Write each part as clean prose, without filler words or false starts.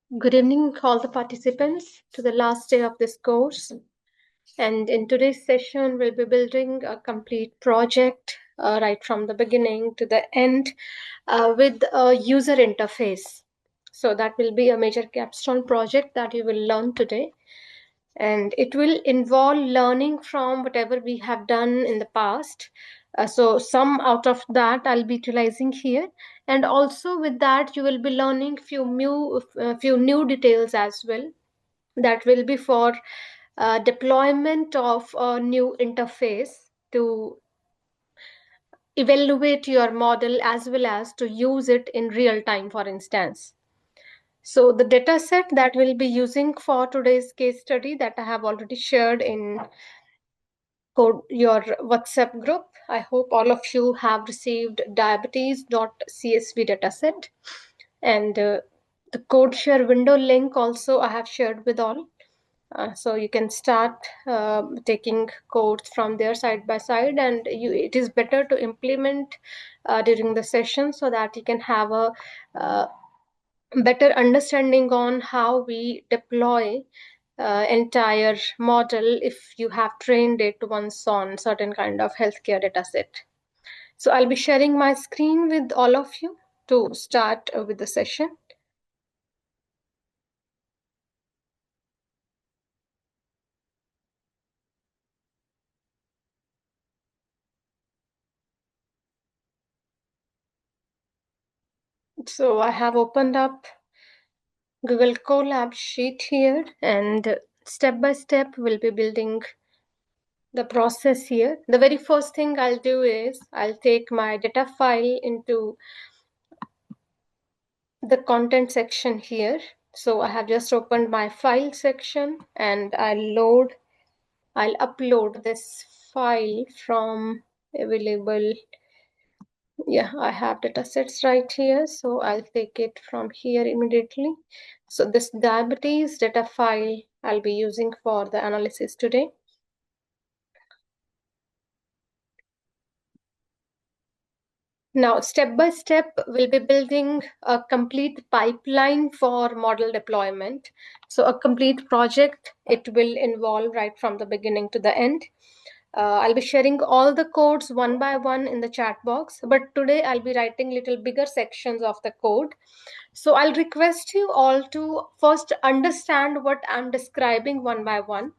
Good evening, all the participants, to the last day of this course. And in today's session, we'll be building a complete project right from the beginning to the end with a user interface. So that will be a major capstone project that you will learn today. And it will involve learning from whatever we have done in the past. So some out of that I'll be utilizing here, and also with that you will be learning few new details as well. That will be for deployment of a new interface to evaluate your model as well as to use it in real time, for instance. So the data set that we'll be using for today's case study that I have already shared in your WhatsApp group. I hope all of you have received diabetes.csv dataset, and the code share window link also I have shared with all. So you can start taking codes from there side by side, and it is better to implement during the session so that you can have a better understanding on how we deploy entire model if you have trained it once on certain kind of healthcare data set. So I'll be sharing my screen with all of you to start with the session. So I have opened up Google Colab sheet here, and step by step we'll be building the process here. The very first thing I'll do is I'll take my data file into the content section here. So I have just opened my file section, and I'll upload this file from available. Yeah, I have data sets right here, so I'll take it from here immediately. So this diabetes data file I'll be using for the analysis today. Now, step by step, we'll be building a complete pipeline for model deployment. So a complete project, it will involve right from the beginning to the end. I'll be sharing all the codes one by one in the chat box, but today I'll be writing little bigger sections of the code. So I'll request you all to first understand what I'm describing one by one.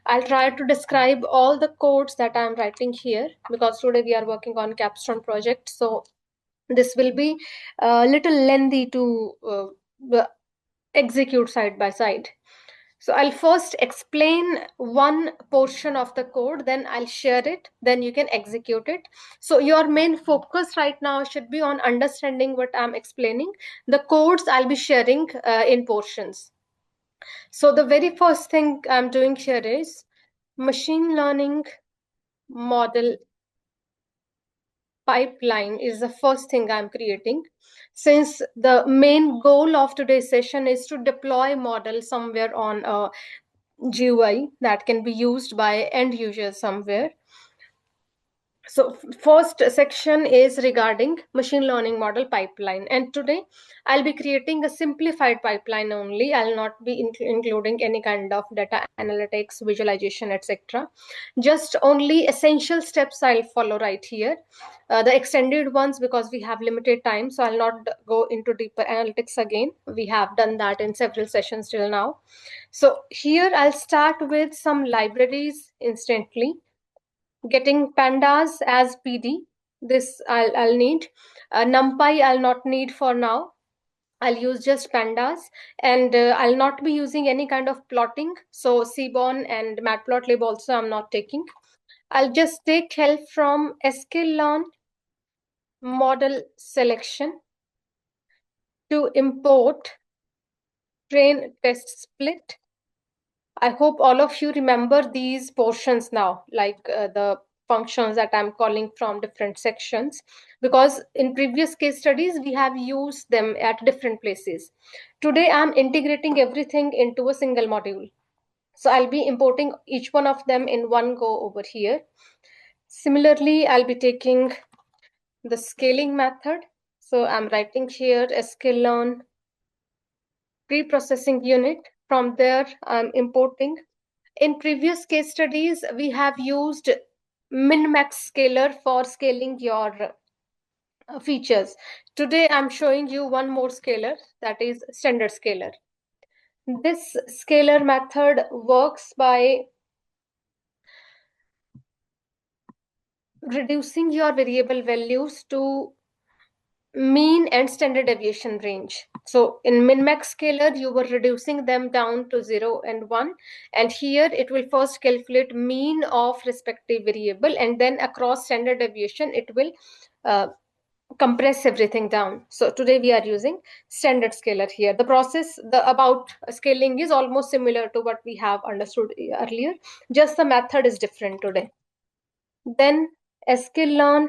I'll try to describe all the codes that I'm writing here because today we are working on capstone project. So this will be a little lengthy to execute side by side. So I'll first explain one portion of the code, then I'll share it, then you can execute it. So your main focus right now should be on understanding what I'm explaining. The codes I'll be sharing in portions. So the very first thing I'm doing here is machine learning model pipeline is the first thing I'm creating. Since the main goal of today's session is to deploy model somewhere on a GUI that can be used by end users somewhere. So first section is regarding machine learning model pipeline, and today I'll be creating a simplified pipeline only. I'll not be including any kind of data analytics, visualization, etc. Just only essential steps I'll follow right here. The extended ones, because we have limited time, so I'll not go into deeper analytics again. We have done that in several sessions till now. So here I'll start with some libraries instantly. Getting pandas as PD. This I'll need. NumPy I'll not need for now. I'll use just pandas, and I'll not be using any kind of plotting. So Seaborn and Matplotlib also I'm not taking. I'll just take help from sklearn model selection to import train test split. I hope all of you remember these portions now, like the functions that I'm calling from different sections, because in previous case studies, we have used them at different places. Today, I'm integrating everything into a single module. So I'll be importing each one of them in one go over here. Similarly, I'll be taking the scaling method. So I'm writing here sklearn pre-processing unit. From there, I'm importing. In previous case studies, we have used min-max scaler for scaling your features. Today, I'm showing you one more scaler, that is standard scaler. This scalar method works by reducing your variable values to mean and standard deviation range. So in min-max scalar, you were reducing them down to 0 and 1. And here it will first calculate mean of respective variable, and then across standard deviation, it will compress everything down. So today we are using standard scalar here. The process about scaling is almost similar to what we have understood earlier, just the method is different today. Then sklearn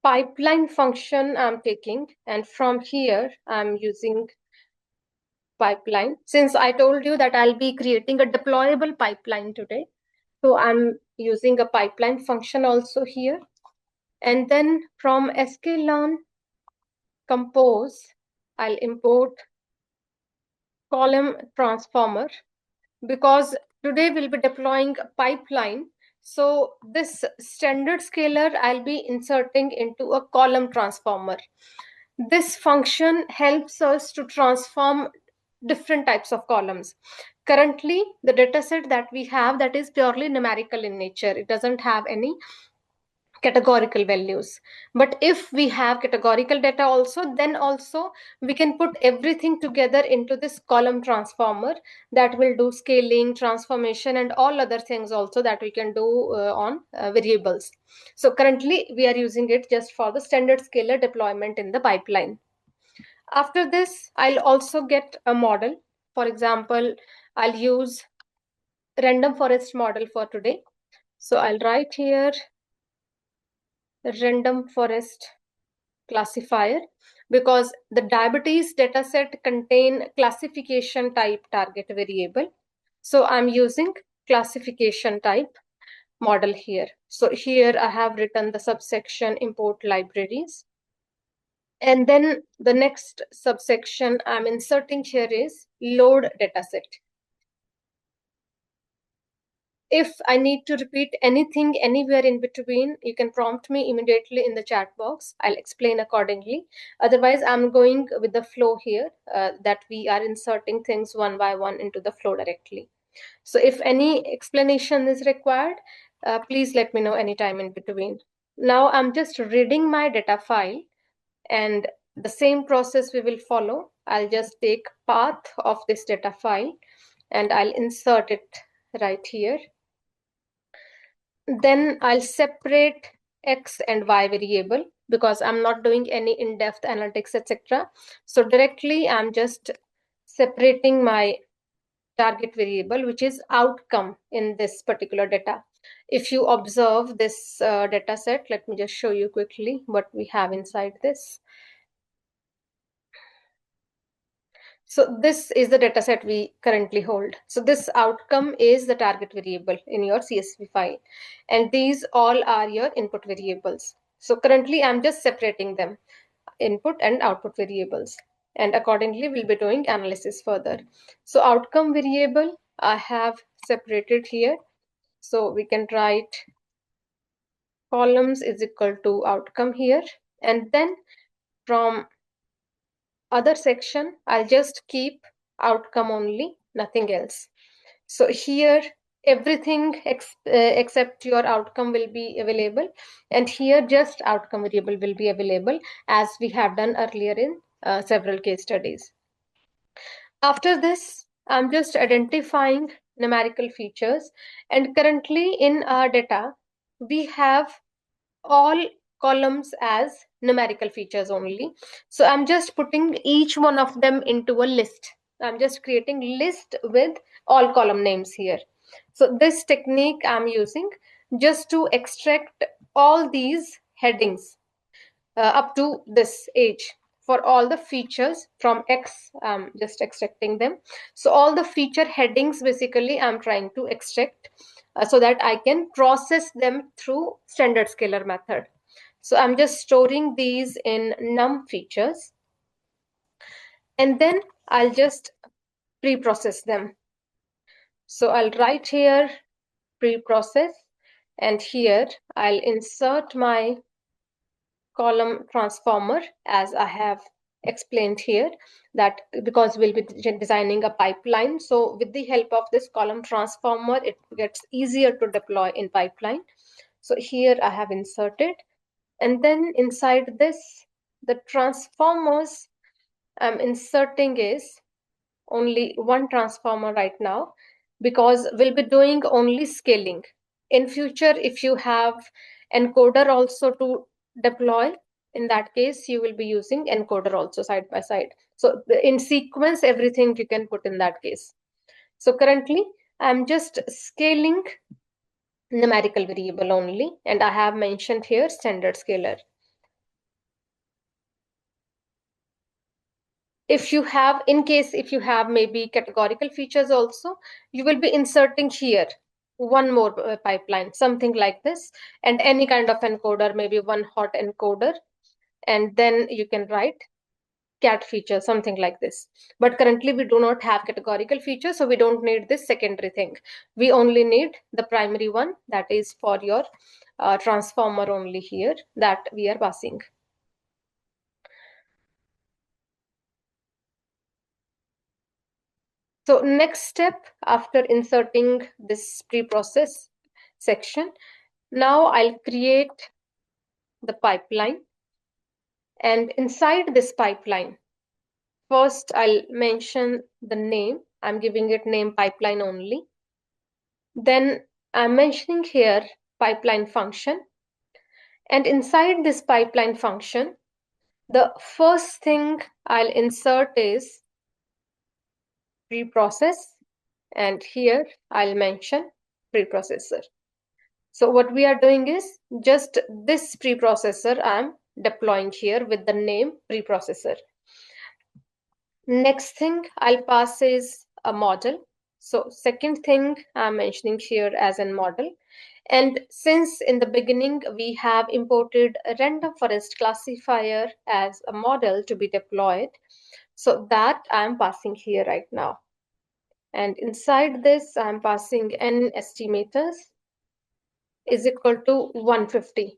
pipeline function I'm taking, and from here I'm using pipeline. Since I told you that I'll be creating a deployable pipeline today, so I'm using a pipeline function also here. And then from sklearn compose, I'll import column transformer, because today we'll be deploying a pipeline. So this standard scalar I'll be inserting into a column transformer. This function helps us to transform different types of columns. Currently, the dataset that we have, that is purely numerical in nature. It doesn't have any categorical values. But if we have categorical data also, then also we can put everything together into this column transformer that will do scaling, transformation, and all other things also that we can do on variables. So currently we are using it just for the standard scalar deployment in the pipeline. After this, I'll also get a model. For example, I'll use random forest model for today. So I'll write here random forest classifier, because the diabetes dataset contain classification type target variable. So I'm using classification type model here. So here I have written the subsection import libraries. And then the next subsection I'm inserting here is load dataset. If I need to repeat anything anywhere in between, you can prompt me immediately in the chat box. I'll explain accordingly. Otherwise, I'm going with the flow here, that we are inserting things one by one into the flow directly. So if any explanation is required, please let me know anytime in between. Now I'm just reading my data file, and the same process we will follow. I'll just take path of this data file and I'll insert it right here. Then I'll separate X and Y variable, because I'm not doing any in-depth analytics, etc. So directly I'm just separating my target variable, which is outcome in this particular data. If you observe this data set, let me just show you quickly what we have inside this. So this is the data set we currently hold. So this outcome is the target variable in your CSV file. And these all are your input variables. So currently I'm just separating them, input and output variables. And accordingly, we'll be doing analysis further. So outcome variable, I have separated here. So we can write columns is equal to outcome here. And then from other section, I'll just keep outcome only, nothing else. So here, everything except your outcome will be available. And here, just outcome variable will be available, as we have done earlier in several case studies. After this, I'm just identifying numerical features. And currently in our data, we have all columns as numerical features only. So I'm just putting each one of them into a list. I'm just creating list with all column names here. So this technique I'm using just to extract all these headings up to this age. For all the features from X, I'm just extracting them. So all the feature headings, basically, I'm trying to extract so that I can process them through standard scalar method. So I'm just storing these in num features. and then I'll just pre-process them. So I'll write here pre-process, and here I'll insert my column transformer as I have explained here, that because we'll be designing a pipeline. So with the help of this column transformer, it gets easier to deploy in pipeline. So here I have inserted, and then inside this, the transformers I'm inserting is only one transformer right now, because we'll be doing only scaling. In future, if you have encoder also to deploy, in that case, you will be using encoder also side by side. So in sequence, everything you can put in that case. So currently, I'm just scaling numerical variable only, and I have mentioned here standard scaler. If you have, in case if you have maybe categorical features also, you will be inserting here one more pipeline, something like this, and any kind of encoder, maybe one hot encoder, and then you can write cat feature, something like this. But currently we do not have categorical features, so we don't need this secondary thing. We only need the primary one, that is for your transformer only here, that we are passing. So next step after inserting this pre-process section, now I'll create the pipeline. And inside this pipeline, first I'll mention the name. I'm giving it name pipeline only. Then I'm mentioning here pipeline function. And inside this pipeline function, the first thing I'll insert is pre-process. And here I'll mention preprocessor. So what we are doing is just this preprocessor I'm deploying here with the name preprocessor. Next thing I'll pass is a model. So second thing I'm mentioning here as a model. And since in the beginning we have imported a random forest classifier as a model to be deployed, so that I'm passing here right now. And inside this, I'm passing n estimators is equal to 150.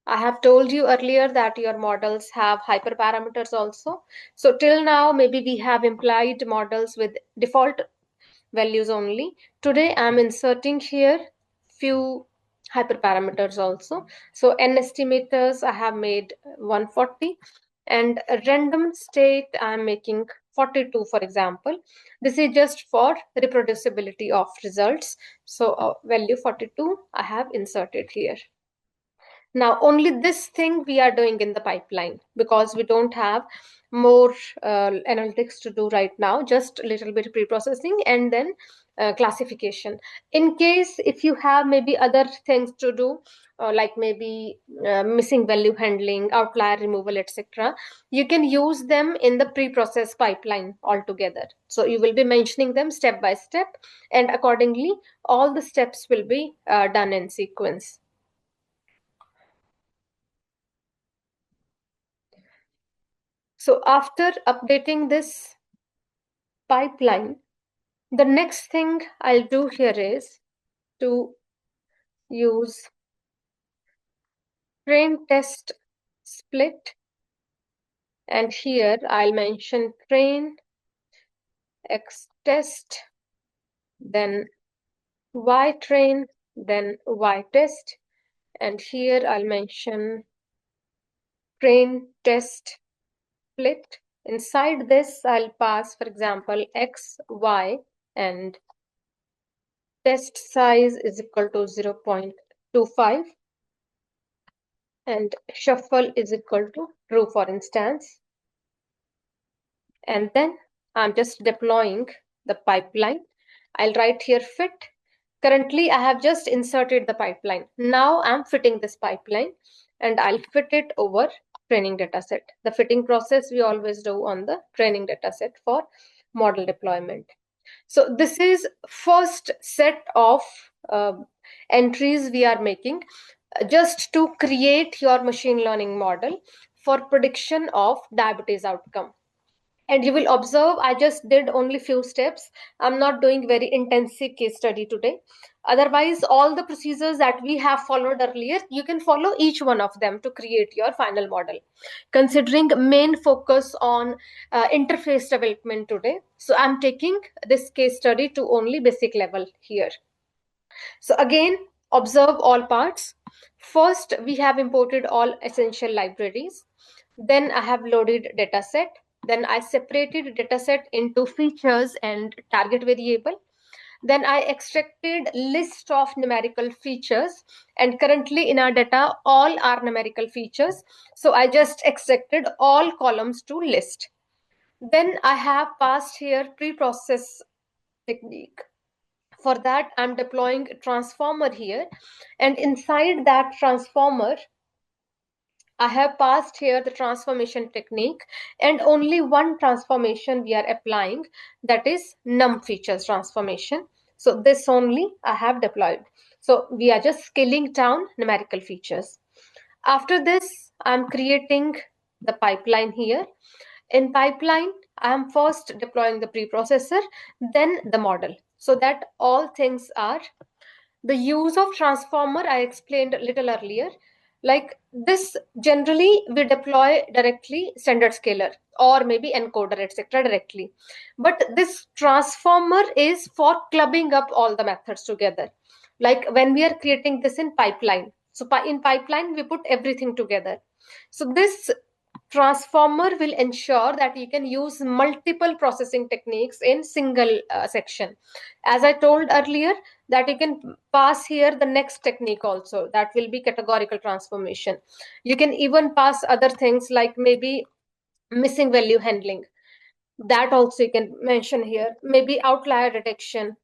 I have told you earlier that your models have hyperparameters also. So till now, maybe we have implied models with default values only. Today, I'm inserting here few hyperparameters also. So n estimators, I have made 140, and a random state, I'm making 42, for example. This is just for reproducibility of results. So value 42, I have inserted here. Now, only this thing we are doing in the pipeline, because we don't have more analytics to do right now, just a little bit pre-processing and then classification. In case if you have maybe other things to do, like maybe missing value handling, outlier removal, etc., you can use them in the pre-process pipeline altogether. So you will be mentioning them step by step, and accordingly, all the steps will be done in sequence. So after updating this pipeline, the next thing I'll do here is to use train test split. And here I'll mention train X test, then Y train, then Y test. And here I'll mention train test split. Inside this, I'll pass, for example, X, Y, and test size is equal to 0.25, and shuffle is equal to true, for instance. And then I'm just deploying the pipeline. I'll write here fit. Currently, I have just inserted the pipeline. Now I'm fitting this pipeline, and I'll fit it over training dataset. The fitting process we always do on the training dataset for model deployment. So this is first set of entries we are making just to create your machine learning model for prediction of diabetes outcome. And you will observe I just did only few steps. I'm not doing very intensive case study today. Otherwise, all the procedures that we have followed earlier, you can follow each one of them to create your final model, considering main focus on interface development today. So I'm taking this case study to only basic level here. So again, observe all parts. First, we have imported all essential libraries. Then I have loaded dataset. Then I separated dataset into features and target variable. Then I extracted list of numerical features, and currently in our data, all are numerical features. So I just extracted all columns to list. Then I have passed here pre-process technique. For that, I'm deploying transformer here, and inside that transformer, I have passed here the transformation technique, and only one transformation we are applying, that is num features transformation. So this only I have deployed. So we are just scaling down numerical features. After this, I'm creating the pipeline here. In pipeline, I'm first deploying the preprocessor, then the model, so that all things are. The use of transformer I explained a little earlier. Like this, generally we deploy directly standard scaler or maybe encoder, etc. directly. But this transformer is for clubbing up all the methods together. Like when we are creating this in pipeline. So in pipeline, we put everything together. So this transformer will ensure that you can use multiple processing techniques in single section. As I told earlier, that you can pass here the next technique also, that will be categorical transformation. You can even pass other things like maybe missing value handling, that also you can mention here, maybe outlier detection.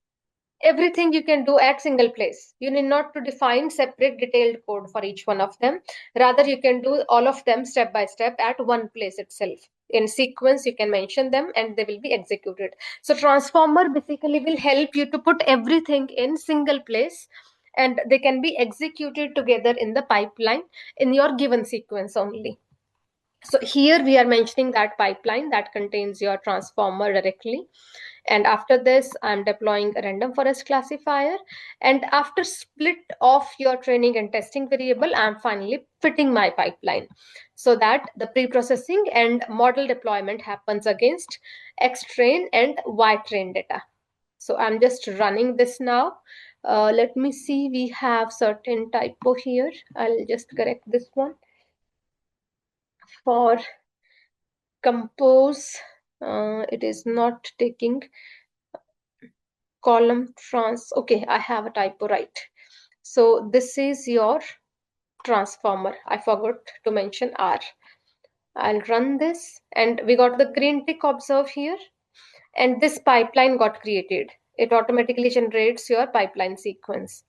Everything you can do at single place. You need not to define separate detailed code for each one of them. Rather, you can do all of them step by step at one place itself. In sequence, you can mention them and they will be executed. So transformer basically will help you to put everything in single place, and they can be executed together in the pipeline in your given sequence only. So here we are mentioning that pipeline that contains your transformer directly. And after this, I'm deploying a random forest classifier. And after split of your training and testing variable, I'm finally fitting my pipeline so that the pre-processing and model deployment happens against X-train and Y-train data. So I'm just running this now. Let me see, we have certain typo here. I'll just correct this one. For compose, it is not taking column trans. Okay, I have a typo, right. So this is your transformer. I forgot to mention R. I'll run this, and we got the green tick, observe here, and this pipeline got created. It automatically generates your pipeline sequence,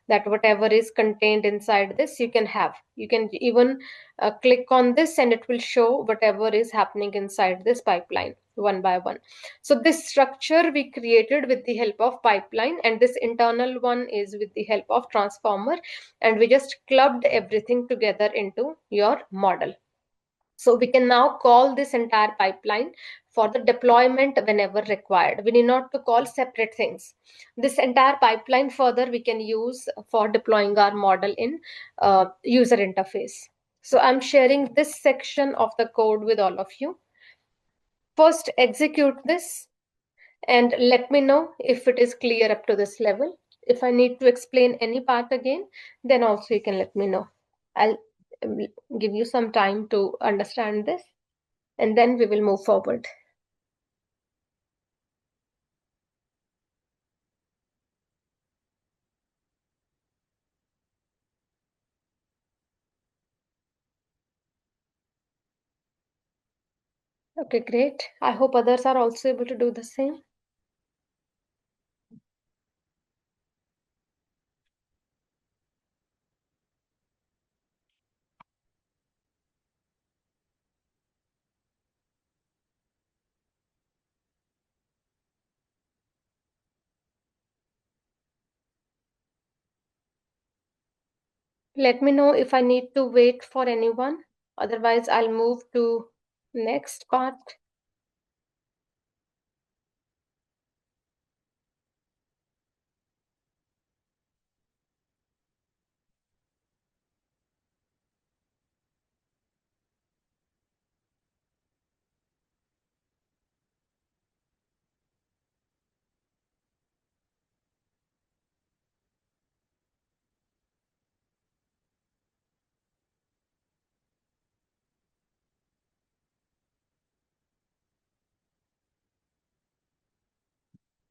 that whatever is contained inside this you can have. You can even click on this and it will show whatever is happening inside this pipeline one by one. So this structure we created with the help of pipeline, and this internal one is with the help of transformer, and we just clubbed everything together into your model. So we can now call this entire pipeline for the deployment whenever required. We need not to call separate things. This entire pipeline further we can use for deploying our model in user interface. So I'm sharing this section of the code with all of you. First, execute this and let me know if it is clear up to this level. If I need to explain any part again, then also you can let me know. I'll give you some time to understand this, and then we will move forward. Okay, great. I hope others are also able to do the same. Let me know if I need to wait for anyone. Otherwise, I'll move to next part.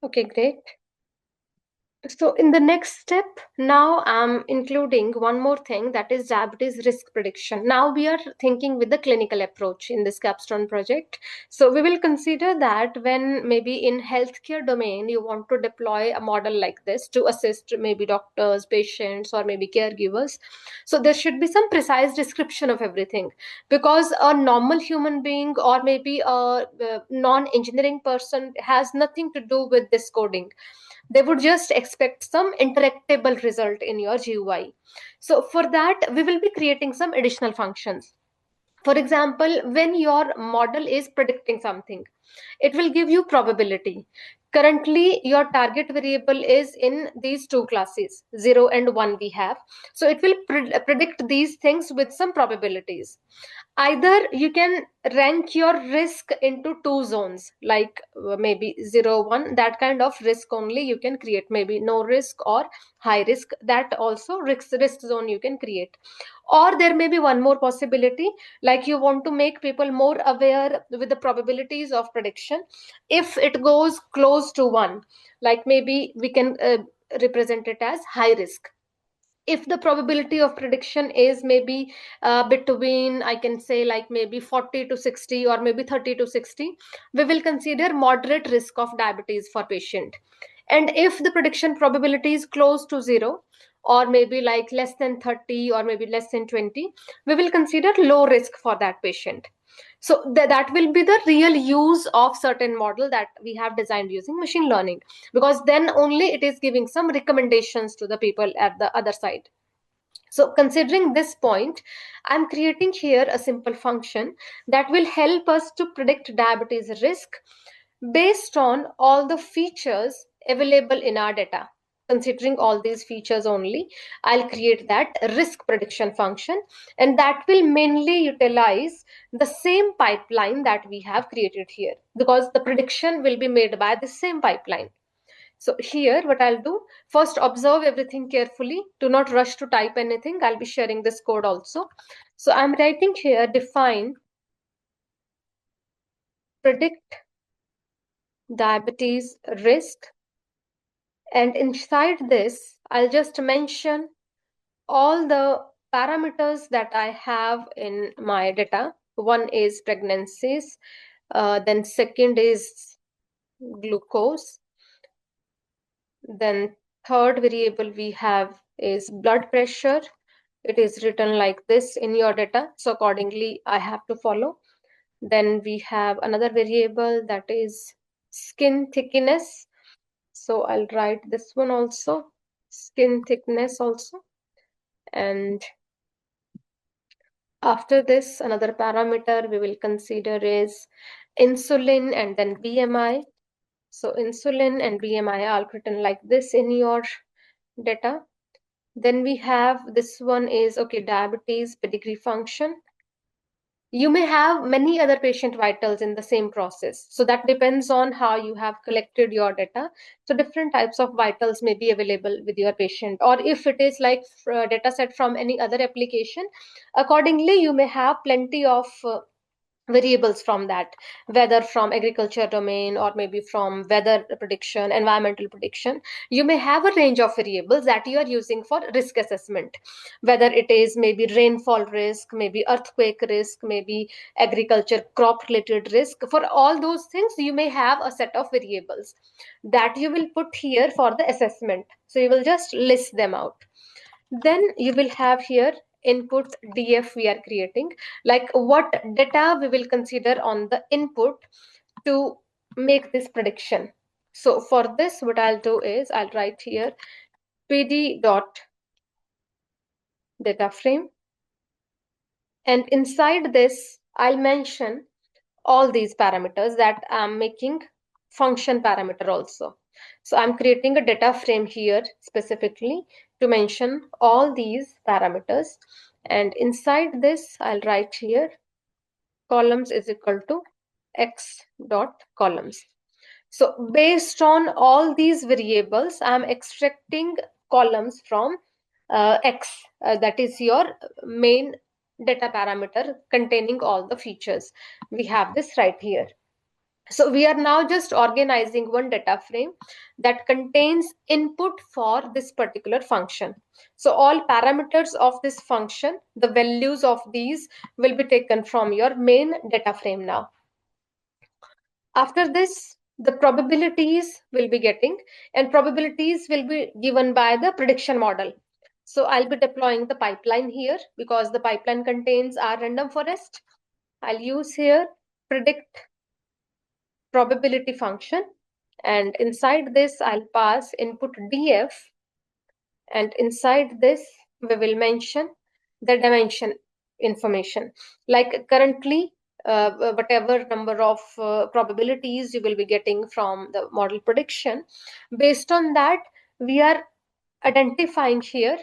Okay, great. So in the next step, now I'm including one more thing, that is diabetes risk prediction. Now we are thinking with the clinical approach in this capstone project. So we will consider that when maybe in healthcare domain you want to deploy a model like this to assist maybe doctors, patients, or maybe caregivers. So there should be some precise description of everything, because a normal human being or maybe a non-engineering person has nothing to do with this coding. They would just expect some interactable result in your GUI. So for that, we will be creating some additional functions. For example, when your model is predicting something, it will give you probability. Currently, your target variable is in these two classes, 0 and 1 we have. So it will predict these things with some probabilities. Either you can rank your risk into two zones, like maybe 0 1, that kind of risk only you can create, maybe no risk or high risk, that also risk zone you can create. Or there may be one more possibility, like you want to make people more aware with the probabilities of prediction. If it goes close to 1, like maybe we can represent it as high risk. If the probability of prediction is maybe between, I can say, like maybe 40 to 60 or maybe 30 to 60, we will consider moderate risk of diabetes for patient. And if the prediction probability is close to 0 or maybe like less than 30 or maybe less than 20, we will consider low risk for that patient. So that will be the real use of certain model that we have designed using machine learning, because then only it is giving some recommendations to the people at the other side. So considering this point, I'm creating here a simple function that will help us to predict diabetes risk based on all the features available in our data. Considering all these features only, I'll create that risk prediction function, and that will mainly utilize the same pipeline that we have created here, because the prediction will be made by the same pipeline. So here what I'll do, first observe everything carefully. Do not rush to type anything. I'll be sharing this code also. So I'm writing here define predict diabetes risk. And inside this, I'll just mention all the parameters that I have in my data. One is pregnancies, then second is glucose, then third variable we have is blood pressure. It is written like this in your data, so accordingly I have to follow. Then we have another variable that is skin thickness, so I'll write this one also, skin thickness also. And after this, another parameter we will consider is insulin and then BMI. So insulin and BMI are written like this in your data. Then we have this one is, okay, diabetes pedigree function. You may have many other patient vitals in the same process. So that depends on how you have collected your data. So different types of vitals may be available with your patient. Or if it is like data set from any other application, accordingly, you may have plenty of variables from that, whether from agriculture domain or maybe from weather prediction, environmental prediction. You may have a range of variables that you are using for risk assessment, whether it is maybe rainfall risk, maybe earthquake risk, maybe agriculture crop related risk. For all those things, you may have a set of variables that you will put here for the assessment. So you will just list them out. Then you will have here input DF we are creating, like what data we will consider on the input to make this prediction. So for this, what I'll do is I'll write here pd dot data frame, and inside this I'll mention all these parameters that I'm making function parameter also. So I'm creating a data frame here specifically to mention all these parameters. And inside this, I'll write here columns is equal to x dot columns. So based on all these variables, I'm extracting columns from x, that is your main data parameter containing all the features. We have this right here. So we are now just organizing one data frame that contains input for this particular function. So all parameters of this function, the values of these will be taken from your main data frame now. After this, the probabilities will be getting, and probabilities will be given by the prediction model. So I'll be deploying the pipeline here because the pipeline contains our random forest. I'll use here predict probability function, and inside this I'll pass input df, and inside this we will mention the dimension information, like currently whatever number of probabilities you will be getting from the model prediction. Based on that, we are identifying here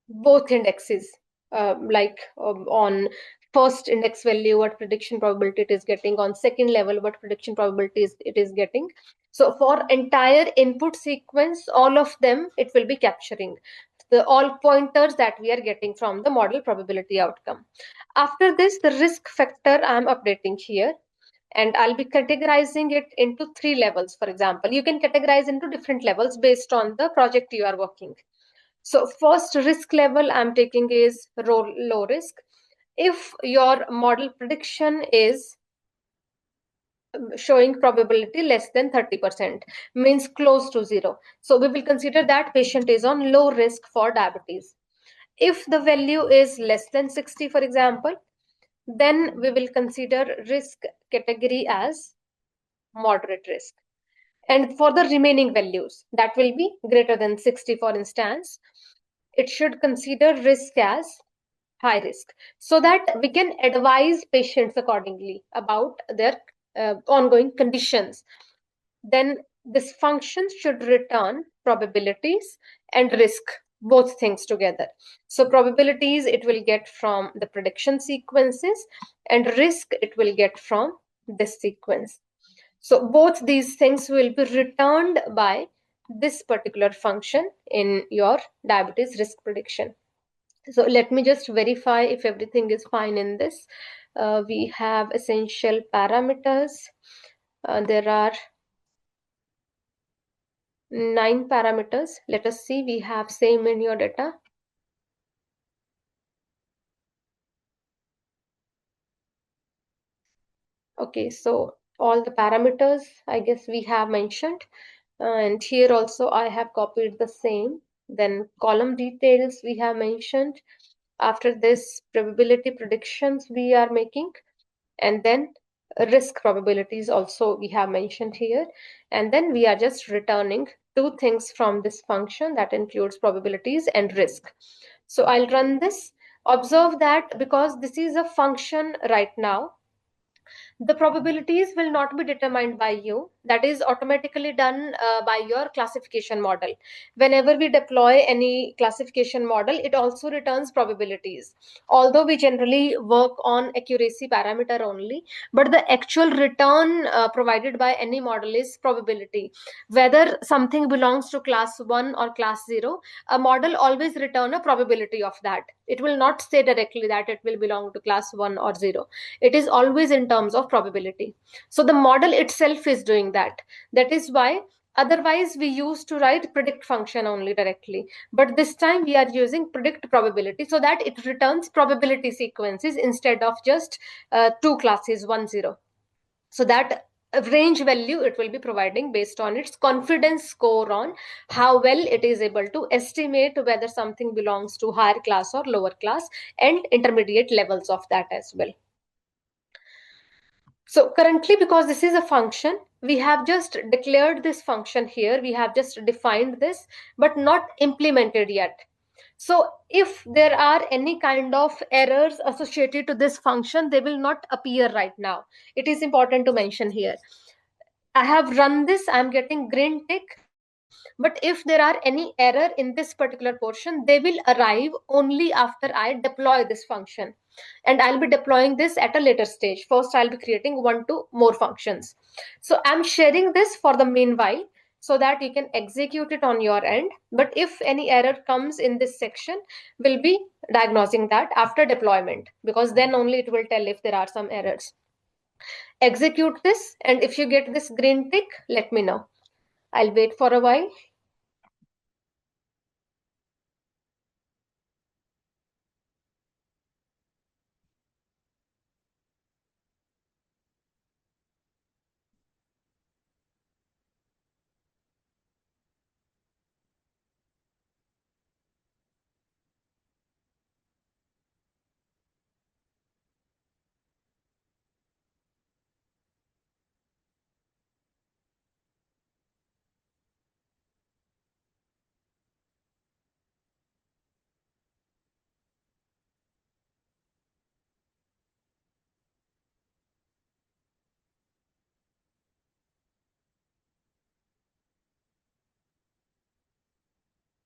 both indexes, on first index value what prediction probability it is getting, on second level what prediction probability it is getting. So for entire input sequence, all of them it will be capturing the all pointers that we are getting from the model probability outcome. After this, the risk factor I'm updating here, and I'll be categorizing it into 3 levels. For example, you can categorize into different levels based on the project you are working. So first risk level I'm taking is low risk. If your model prediction is showing probability less than 30%, means close to zero, so we will consider that patient is on low risk for diabetes. If the value is less than 60, for example, then we will consider risk category as moderate risk. And for the remaining values that will be greater than 60, for instance, it should consider risk as high risk, so that we can advise patients accordingly about their ongoing conditions. Then this function should return probabilities and risk, both things together. So probabilities it will get from the prediction sequences, and risk it will get from this sequence. So both these things will be returned by this particular function in your diabetes risk prediction. So let me just verify if everything is fine in this. We have essential parameters. There are 9 parameters. Let us see, we have same in your data. Okay, so all the parameters, I guess we have mentioned. And here also I have copied the same. Then column details we have mentioned. After this, probability predictions we are making. And then risk probabilities also we have mentioned here. And then we are just returning 2 things from this function that includes probabilities and risk. So I'll run this. Observe that because this is a function right now, the probabilities will not be determined by you. That is automatically done by your classification model. Whenever we deploy any classification model, it also returns probabilities. Although we generally work on accuracy parameter only, but the actual return provided by any model is probability. Whether something belongs to class 1 or class 0, a model always return a probability of that. It will not say directly that it will belong to class 1 or 0. It is always in terms of probability. So the model itself is doing that. That is why otherwise we used to write predict function only directly, but this time we are using predict probability so that it returns probability sequences instead of just 2 classes 1 0. So that range value it will be providing based on its confidence score on how well it is able to estimate whether something belongs to higher class or lower class, and intermediate levels of that as well. So currently, because this is a function, we have just declared this function here, we have just defined this, but not implemented yet. So if there are any kind of errors associated to this function, they will not appear right now. It is important to mention here. I have run this, I'm getting green tick, but if there are any error in this particular portion, they will arrive only after I deploy this function. And I'll be deploying this at a later stage. First, I'll be creating 1 to more functions. So I'm sharing this for the meanwhile so that you can execute it on your end. But if any error comes in this section, we'll be diagnosing that after deployment, because then only it will tell if there are some errors. Execute this, and if you get this green tick, let me know. I'll wait for a while.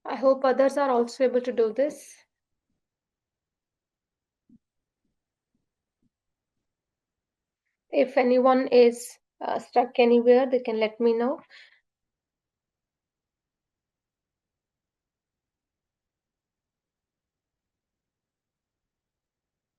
I hope others are also able to do this. If anyone is stuck anywhere, they can let me know.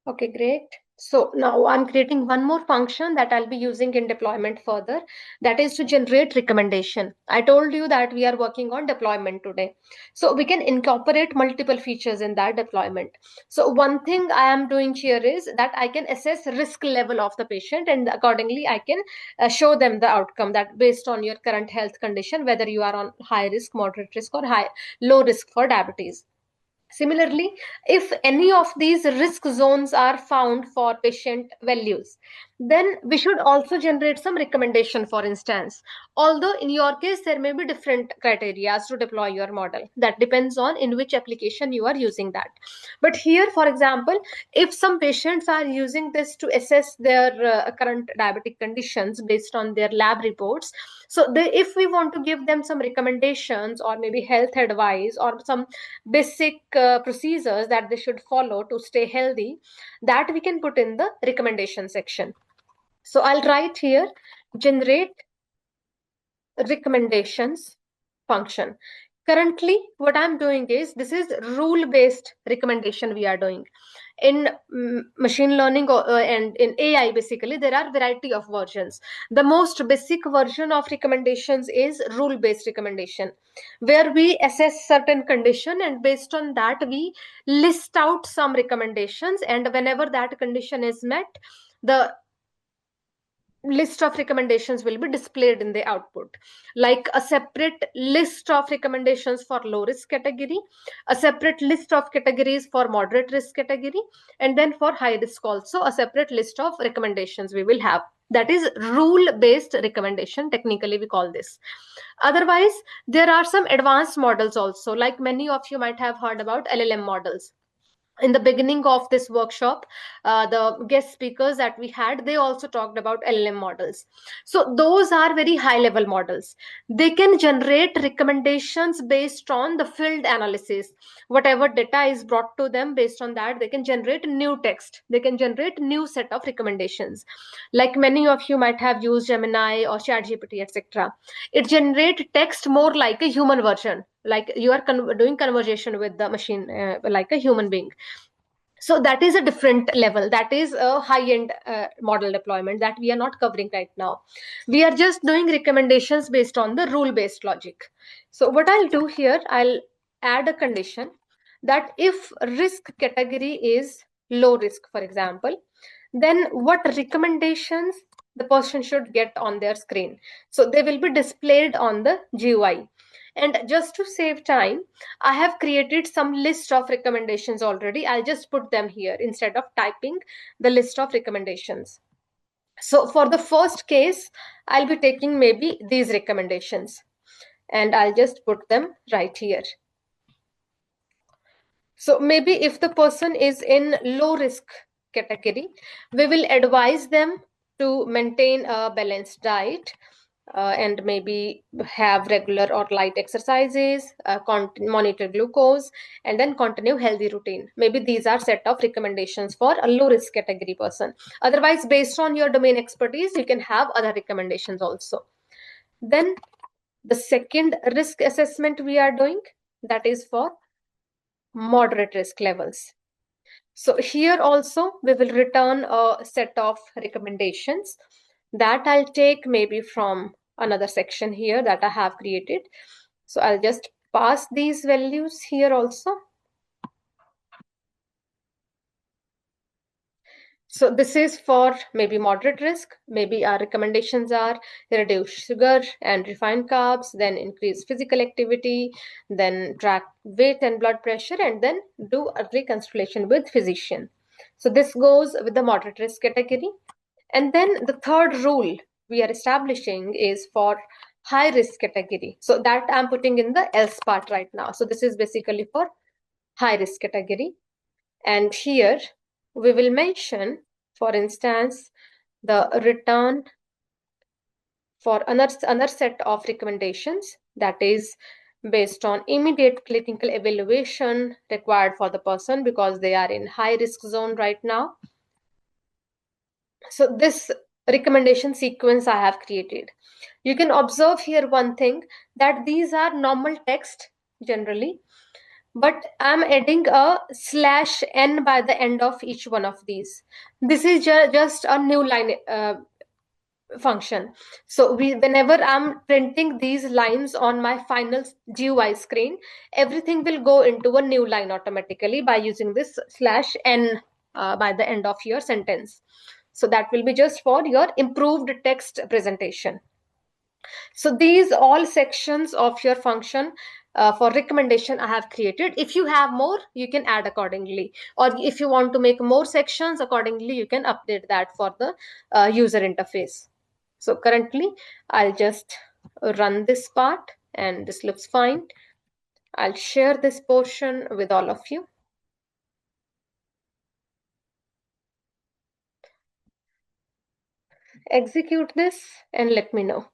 Okay, great. So now I'm creating one more function that I'll be using in deployment further. That is to generate recommendation. I told you that we are working on deployment today. So we can incorporate multiple features in that deployment. So one thing I am doing here is that I can assess risk level of the patient, and accordingly I can show them the outcome that based on your current health condition, whether you are on high risk, moderate risk, or low risk for diabetes. Similarly, if any of these risk zones are found for patient values, then we should also generate some recommendation, for instance. Although in your case, there may be different criteria to deploy your model. That depends on in which application you are using that. But here, for example, if some patients are using this to assess their current diabetic conditions based on their lab reports, so if we want to give them some recommendations or maybe health advice or some basic procedures that they should follow to stay healthy, that we can put in the recommendation section. So I'll write here generate recommendations function. Currently what I'm doing is, this is rule based recommendation we are doing. In machine learning and in AI, basically there are variety of versions. The most basic version of recommendations is rule based recommendation, where we assess certain condition and based on that we list out some recommendations, and whenever that condition is met, the list of recommendations will be displayed in the output, like a separate list of recommendations for low risk category, a separate list of categories for moderate risk category, and then for high risk also a separate list of recommendations we will have. That is rule based recommendation, technically we call this. Otherwise, there are some advanced models also, like many of you might have heard about LLM models. In the beginning of this workshop, the guest speakers that we had, they also talked about LLM models. So those are very high level models. They can generate recommendations based on the field analysis. Whatever data is brought to them, based on that they can generate new text, they can generate new set of recommendations. Like many of you might have used Gemini or ChatGPT, etc. It generates text more like a human version, like you are doing conversation with the machine, like a human being. So that is a different level, that is a high end model deployment that we are not covering right now. We are just doing recommendations based on the rule based logic. So what I'll do here, I'll add a condition that if risk category is low risk, for example, then what recommendations the person should get on their screen. So they will be displayed on the GUI. And just to save time, I have created some list of recommendations already. I'll just put them here instead of typing the list of recommendations. So for the first case, I'll be taking maybe these recommendations, and I'll just put them right here. So maybe if the person is in low risk category, we will advise them to maintain a balanced diet, and maybe have regular or light exercises, monitor glucose, and then continue healthy routine. Maybe these are set of recommendations for a low risk category person. Otherwise, based on your domain expertise, you can have other recommendations also. Then the second risk assessment we are doing, that is for moderate risk levels. So here also we will return a set of recommendations. That I'll take maybe from another section here that I have created. So I'll just pass these values here also. So this is for maybe moderate risk. Maybe our recommendations are reduce sugar and refined carbs, then increase physical activity, then track weight and blood pressure, and then do early consultation with physician. So this goes with the moderate risk category. And then the third rule we are establishing is for high risk category. So that I'm putting in the else part right now. So this is basically for high risk category. And here we will mention, for instance, the return for another set of recommendations that is based on immediate clinical evaluation required for the person because they are in high risk zone right now. So this recommendation sequence I have created. You can observe here one thing, that these are normal text generally, but I'm adding a /n by the end of each one of these. This is just a new line function. So whenever I'm printing these lines on my final GUI screen, everything will go into a new line automatically by using this /n by the end of your sentence. So that will be just for your improved text presentation. So these all sections of your function for recommendation I have created. If you have more, you can add accordingly. Or if you want to make more sections accordingly, you can update that for the user interface. So currently, I'll just run this part and this looks fine. I'll share this portion with all of you. Execute this and let me know.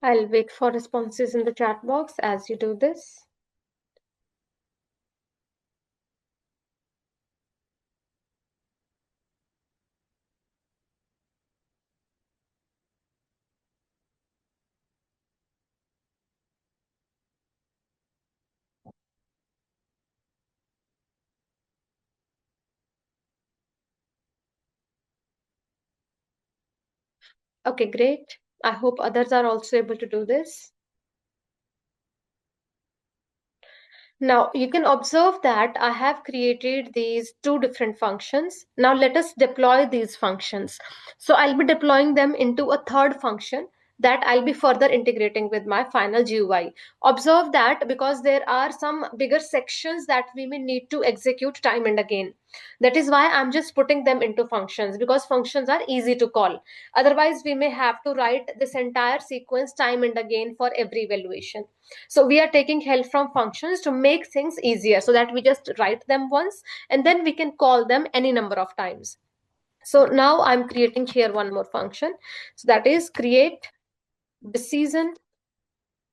I'll wait for responses in the chat box as you do this. Okay, great. I hope others are also able to do this. Now you can observe that I have created these two different functions. Now let us deploy these functions. So I'll be deploying them into a third function that I'll be further integrating with my final GUI. Observe that because there are some bigger sections that we may need to execute time and again. That is why I'm just putting them into functions, because functions are easy to call. Otherwise, we may have to write this entire sequence time and again for every evaluation. So we are taking help from functions to make things easier, so that we just write them once and then we can call them any number of times. So now I'm creating here one more function. So that is create decision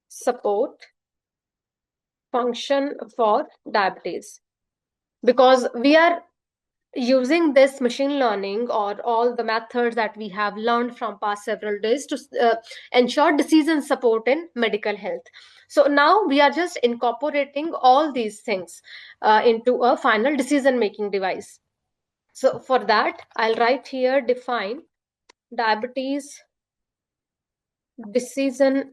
support function for diabetes. Because we are using this machine learning or all the methods that we have learned from past several days to ensure decision support in medical health. So now we are just incorporating all these things into a final decision making device. So for that, I'll write here define diabetes decision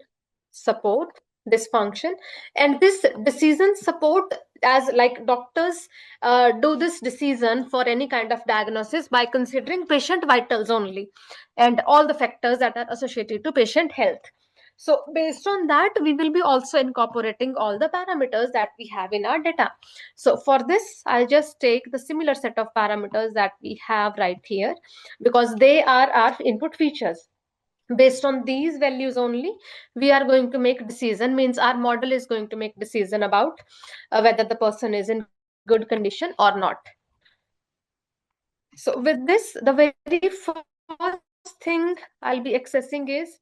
support, this function. And this decision support, as like doctors do this decision for any kind of diagnosis by considering patient vitals only and all the factors that are associated to patient health. So based on that, we will be also incorporating all the parameters that we have in our data. So for this, I'll just take the similar set of parameters that we have right here, because they are our input features. Based on these values only, we are going to make decision, means our model is going to make decision about whether the person is in good condition or not. So with this, the very first thing I'll be accessing is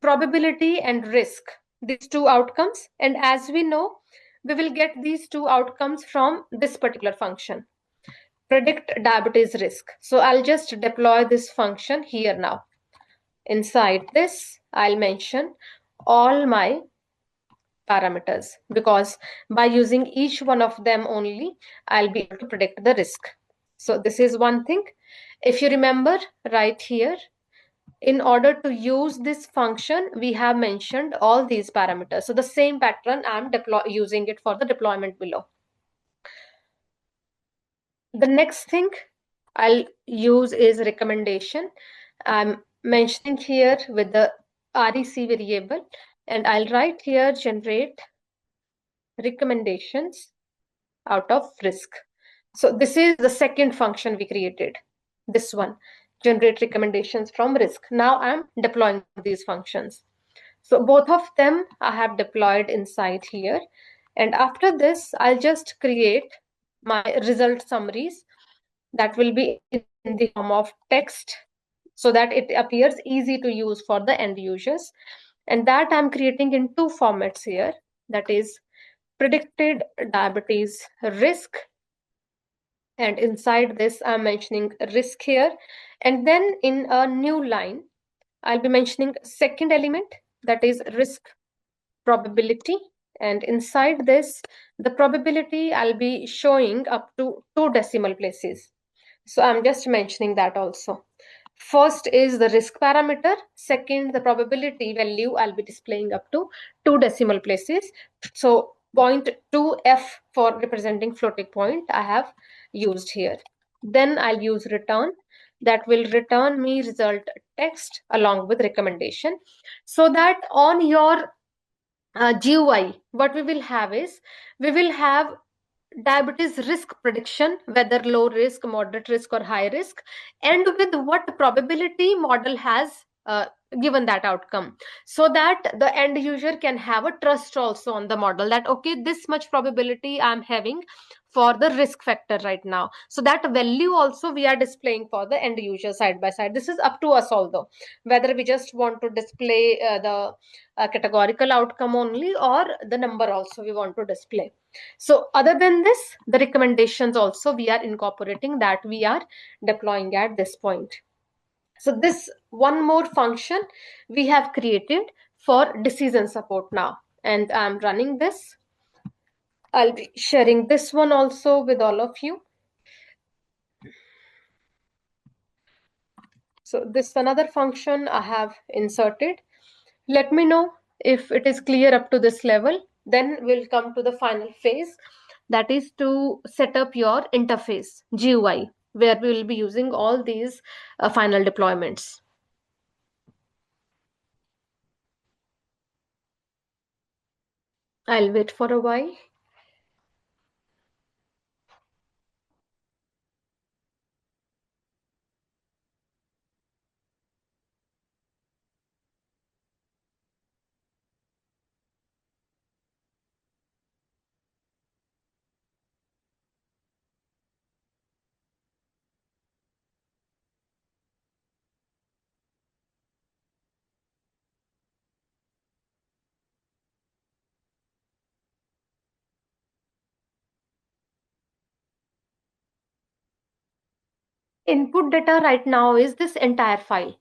probability and risk, these two outcomes. And as we know, we will get these two outcomes from this particular function, predict diabetes risk. So I'll just deploy this function here now. Inside this, I'll mention all my parameters, because by using each one of them only, I'll be able to predict the risk. So this is one thing. If you remember right here, in order to use this function, we have mentioned all these parameters. So the same pattern, I'm using it for the deployment below. The next thing I'll use is recommendation. I'm mentioning here with the REC variable, and I'll write here generate recommendations out of risk. So this is the second function we created, this one, generate recommendations from risk. Now I'm deploying these functions. So both of them I have deployed inside here. And after this, I'll just create my result summaries that will be in the form of text so that it appears easy to use for the end users. And that I'm creating in two formats here, that is predicted diabetes risk. And inside this, I'm mentioning risk here. And then in a new line, I'll be mentioning second element, that is risk probability. And inside this, the probability I'll be showing up to 2 decimal places. So I'm just mentioning that also. First is the risk parameter. Second, the probability value I'll be displaying up to 2 decimal places. So 0.2f for representing floating point I have used here. Then I'll use return. That will return me result text along with recommendation, so that on your GUI, what we will have is, we will have diabetes risk prediction, whether low risk, moderate risk, or high risk, and with what probability model has given that outcome, so that the end user can have a trust also on the model, that okay, this much probability I'm having for the risk factor right now. So that value also we are displaying for the end user side by side. This is up to us, although whether we just want to display the categorical outcome only, or the number also we want to display. So other than this, the recommendations also we are incorporating, that we are deploying at this point. So this one more function we have created for decision support now, and I'm running this. I'll be sharing this one also with all of you. So this another function I have inserted. Let me know if it is clear up to this level. Then we'll come to the final phase, that is to set up your interface GUI, where we will be using all these final deployments. I'll wait for a while. Input data right now is this entire file.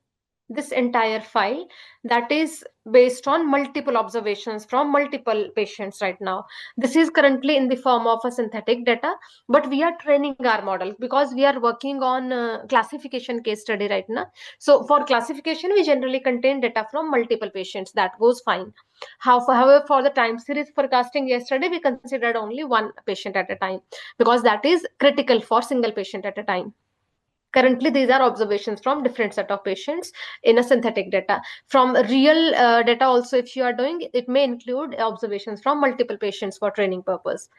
This entire file that is based on multiple observations from multiple patients right now. This is currently in the form of a synthetic data, but we are training our model because we are working on classification case study right now. So for classification, we generally contain data from multiple patients. That goes fine. However, for the time series forecasting yesterday, we considered only one patient at a time, because that is critical for single patient at a time. Currently, these are observations from different set of patients in a synthetic data. From real data also, if you are doing, it may include observations from multiple patients for training purpose.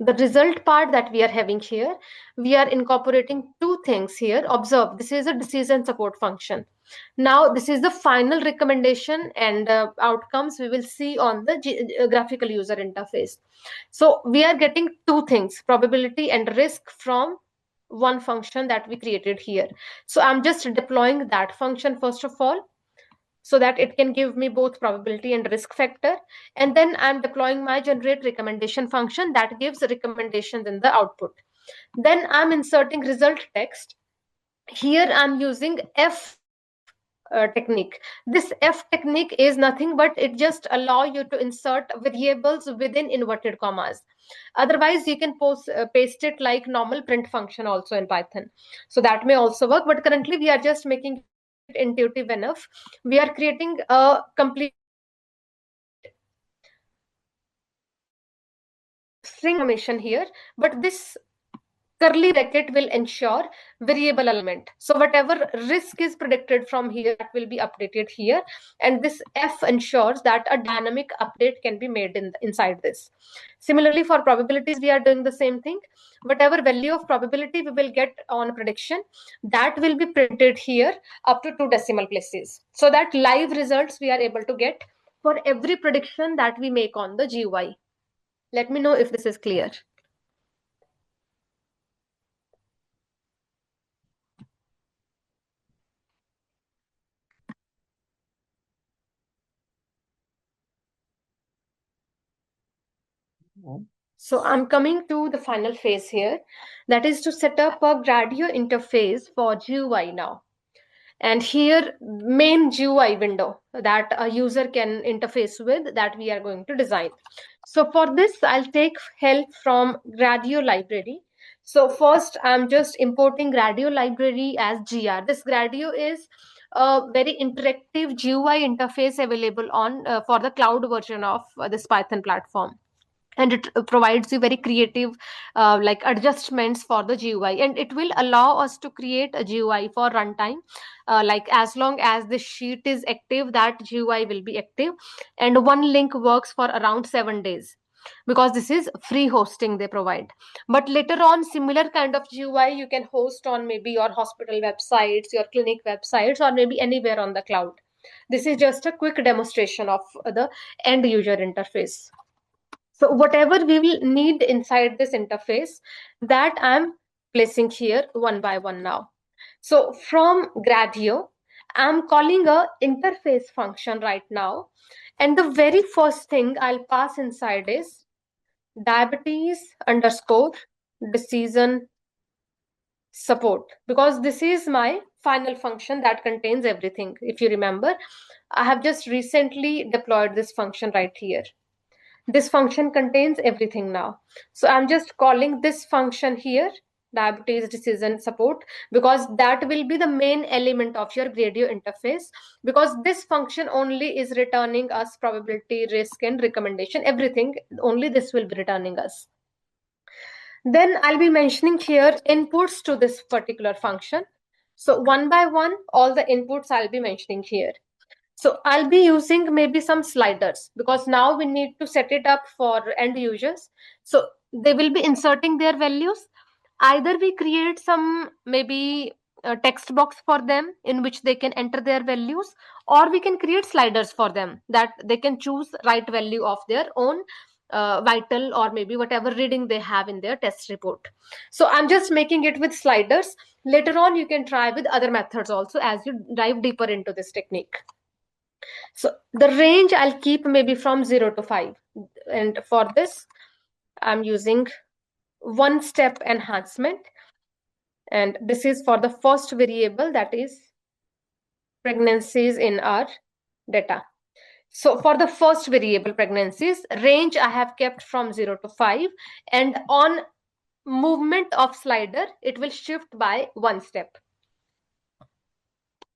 The result part that we are having here, we are incorporating two things here. Observe, this is a decision support function. Now, this is the final recommendation and outcomes we will see on the graphical user interface. So we are getting two things, probability and risk, from one function that we created here. So I'm just deploying that function first of all, so that it can give me both probability and risk factor. And then I'm deploying my generate recommendation function that gives recommendations in the output. Then I'm inserting result text. Here I'm using F technique. This F technique is nothing but it just allow you to insert variables within inverted commas. Otherwise, you can paste it like normal print function also in Python. So that may also work, but currently we are just making it intuitive enough. We are creating a complete string information here, but this curly bracket will ensure variable alignment. So whatever risk is predicted from here, that will be updated here. And this F ensures that a dynamic update can be made inside this. Similarly, for probabilities, we are doing the same thing. Whatever value of probability we will get on prediction, that will be printed here up to 2 decimal places. So that live results we are able to get for every prediction that we make on the GUI. Let me know if this is clear. So I'm coming to the final phase here, that is to set up a Gradio interface for GUI now. And here, main GUI window that a user can interface with, that we are going to design. So for this, I'll take help from Gradio library. So first, I'm just importing Gradio library as GR. This Gradio is a very interactive GUI interface available on for the cloud version of this Python platform, and it provides you very creative like adjustments for the GUI, and it will allow us to create a GUI for runtime. Like as long as the sheet is active, that GUI will be active, and one link works for around 7 days, because this is free hosting they provide. But later on, similar kind of GUI you can host on maybe your hospital websites, your clinic websites, or maybe anywhere on the cloud. This is just a quick demonstration of the end user interface. So whatever we will need inside this interface, that I'm placing here one by one now. So from Gradio, I'm calling a interface function right now. And the very first thing I'll pass inside is diabetes underscore decision support, because this is my final function that contains everything. If you remember, I have just recently deployed this function right here. This function contains everything now. So I'm just calling this function here, diabetes decision support, because that will be the main element of your Gradio interface, because this function only is returning us probability, risk, and recommendation, everything. Only this will be returning us. Then I'll be mentioning here inputs to this particular function. So one by one, all the inputs I'll be mentioning here. So I'll be using maybe some sliders, because now we need to set it up for end users. So they will be inserting their values. Either we create some maybe a text box for them in which they can enter their values, or we can create sliders for them that they can choose right value of their own vital, or maybe whatever reading they have in their test report. So I'm just making it with sliders. Later on, you can try with other methods also as you dive deeper into this technique. So the range I'll keep maybe from 0 to 5. And for this, I'm using one step enhancement. And this is for the first variable, that is pregnancies in our data. So for the first variable pregnancies, range I have kept from 0 to 5. And on movement of slider, it will shift by one step.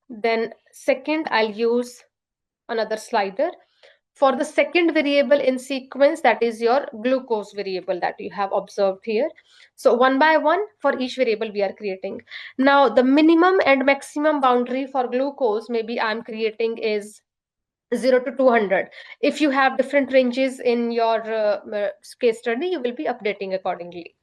Then second, I'll use another slider. For the second variable in sequence, that is your glucose variable that you have observed here. So one by one, for each variable we are creating. Now the minimum and maximum boundary for glucose maybe I'm creating is 0 to 200. If you have different ranges in your case study, you will be updating accordingly.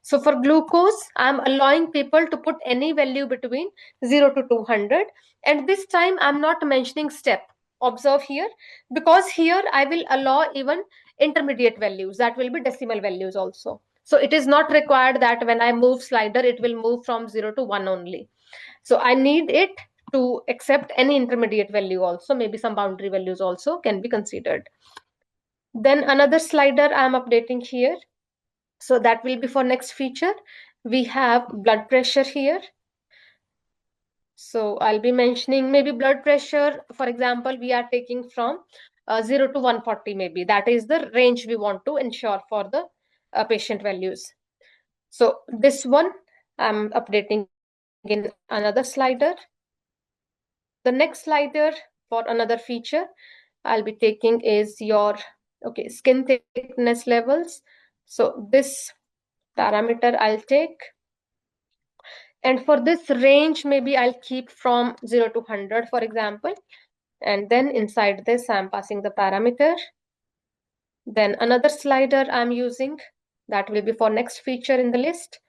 So for glucose, I'm allowing people to put any value between 0 to 200. And this time I'm not mentioning step. Observe here, because here I will allow even intermediate values, that will be decimal values also. So it is not required that when I move slider, it will move from 0 to 1 only. So I need it to accept any intermediate value also, maybe some boundary values also can be considered. Then another slider I'm updating here. So that will be for next feature. We have blood pressure here. So I'll be mentioning maybe blood pressure, for example, we are taking from 0 to 140 maybe. That is the range we want to ensure for the patient values. So this one I'm updating in another slider. The next slider for another feature I'll be taking is your skin thickness levels. So this parameter I'll take. And for this range, maybe I'll keep from 0 to 100, for example. And then inside this, I'm passing the parameter. Then another slider I'm using, that will be for next feature in the list,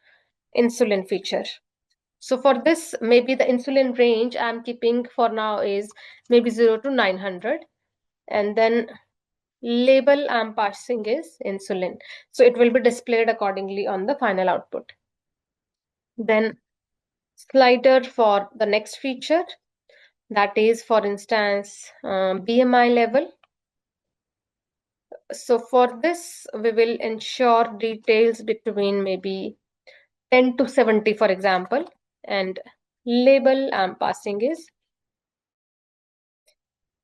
insulin feature. So for this, maybe the insulin range I'm keeping for now is maybe 0 to 900. And then label I'm passing is insulin. So it will be displayed accordingly on the final output. Then slider for the next feature, that is, for instance, BMI level. So for this, we will ensure details between maybe 10 to 70, for example, and label I'm passing is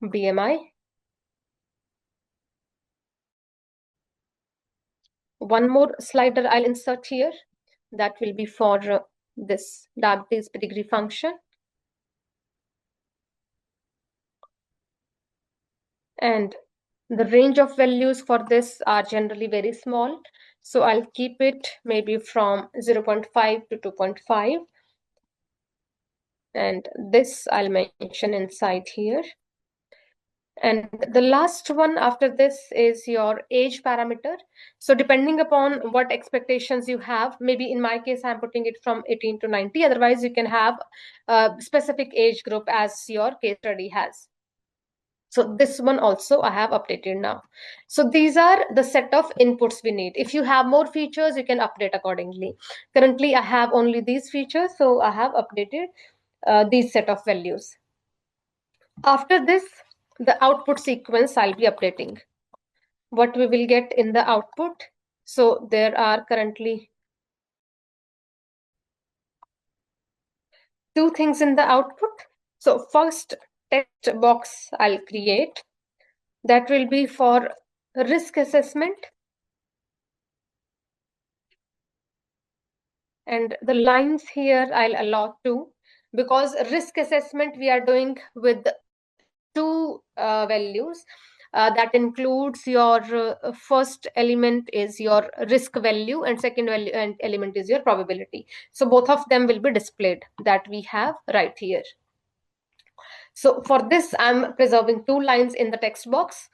BMI. One more slider I'll insert here. That will be for this diabetes pedigree function. And the range of values for this are generally very small. So I'll keep it maybe from 0.5 to 2.5. And this I'll mention inside here. And the last one after this is your age parameter. So depending upon what expectations you have, maybe in my case, I'm putting it from 18 to 90. Otherwise, you can have a specific age group as your case study has. So this one also I have updated now. So these are the set of inputs we need. If you have more features, you can update accordingly. Currently, I have only these features, so I have updated these set of values. After this, the output sequence I'll be updating. What we will get in the output. So there are currently two things in the output. So first text box I'll create. That will be for risk assessment. And the lines here I'll allow two, because risk assessment we are doing with two values. That includes your first element is your risk value and second value and element is your probability. So both of them will be displayed that we have right here. So for this, I'm preserving two lines in the text box.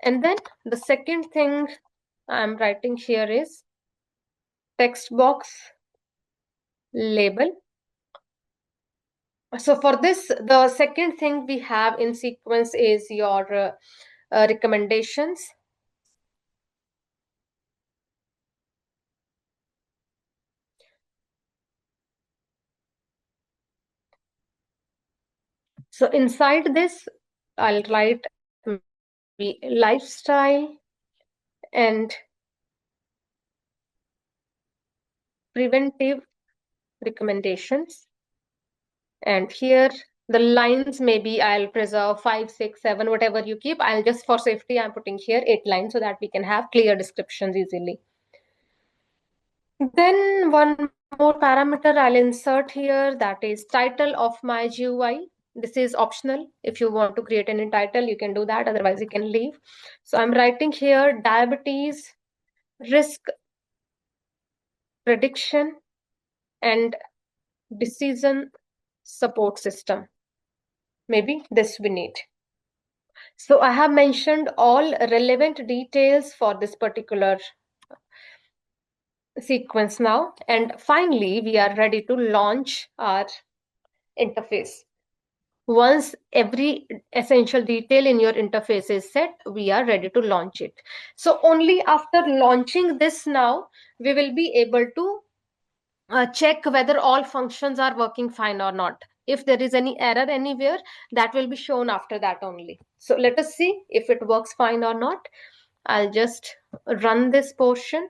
And then the second thing I'm writing here is text box label. So for this, the second thing we have in sequence is your recommendations. So inside this, I'll write lifestyle and preventive recommendations. And here the lines, maybe I'll preserve 5, 6, 7, whatever you keep. I'll just, for safety, I'm putting here 8 lines so that we can have clear descriptions easily. Then one more parameter I'll insert here, that is title of my GUI. This is optional. If you want to create any title, you can do that. Otherwise, you can leave. So I'm writing here diabetes risk prediction and decision support system. Maybe this we need. So I have mentioned all relevant details for this particular sequence now. And finally, we are ready to launch our interface. Once every essential detail in your interface is set, we are ready to launch it. So only after launching this now, we will be able to check whether all functions are working fine or not. If there is any error anywhere, that will be shown after that only. So let us see if it works fine or not. I'll just run this portion,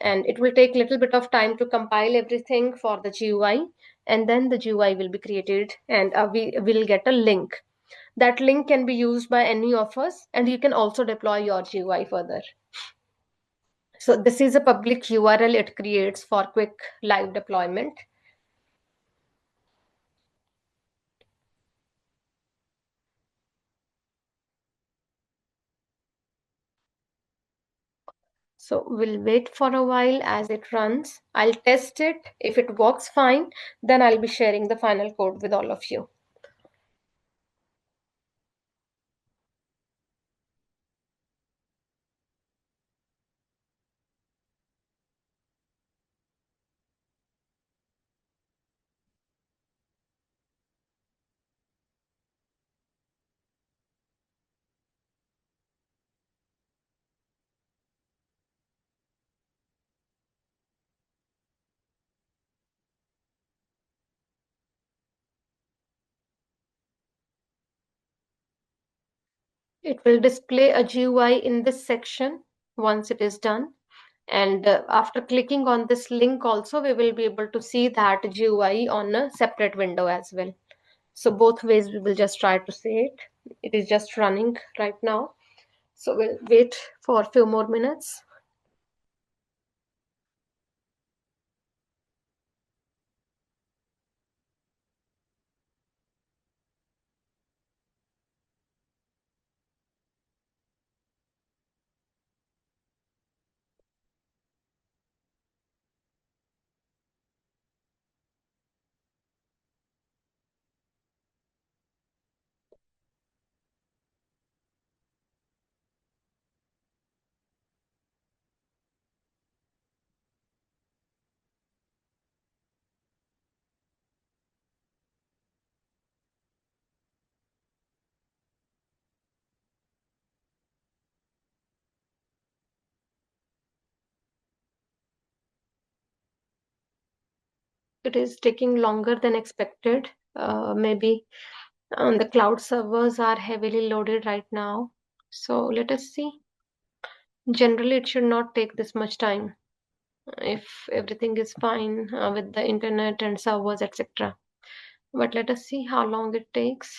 and it will take a little bit of time to compile everything for the GUI, and then the GUI will be created, and we will get a link. That link can be used by any of us, and you can also deploy your GUI further. So this is a public URL it creates for quick live deployment. So we'll wait for a while as it runs. I'll test it. If it works fine, then I'll be sharing the final code with all of you. It will display a GUI in this section once it is done. And after clicking on this link also, we will be able to see that GUI on a separate window as well. So both ways we will just try to see it. It is just running right now. So we'll wait for a few more minutes. It is taking longer than expected. Maybe the cloud servers are heavily loaded right now. So let us see. Generally, it should not take this much time if everything is fine with the internet and servers, etc. But let us see how long it takes.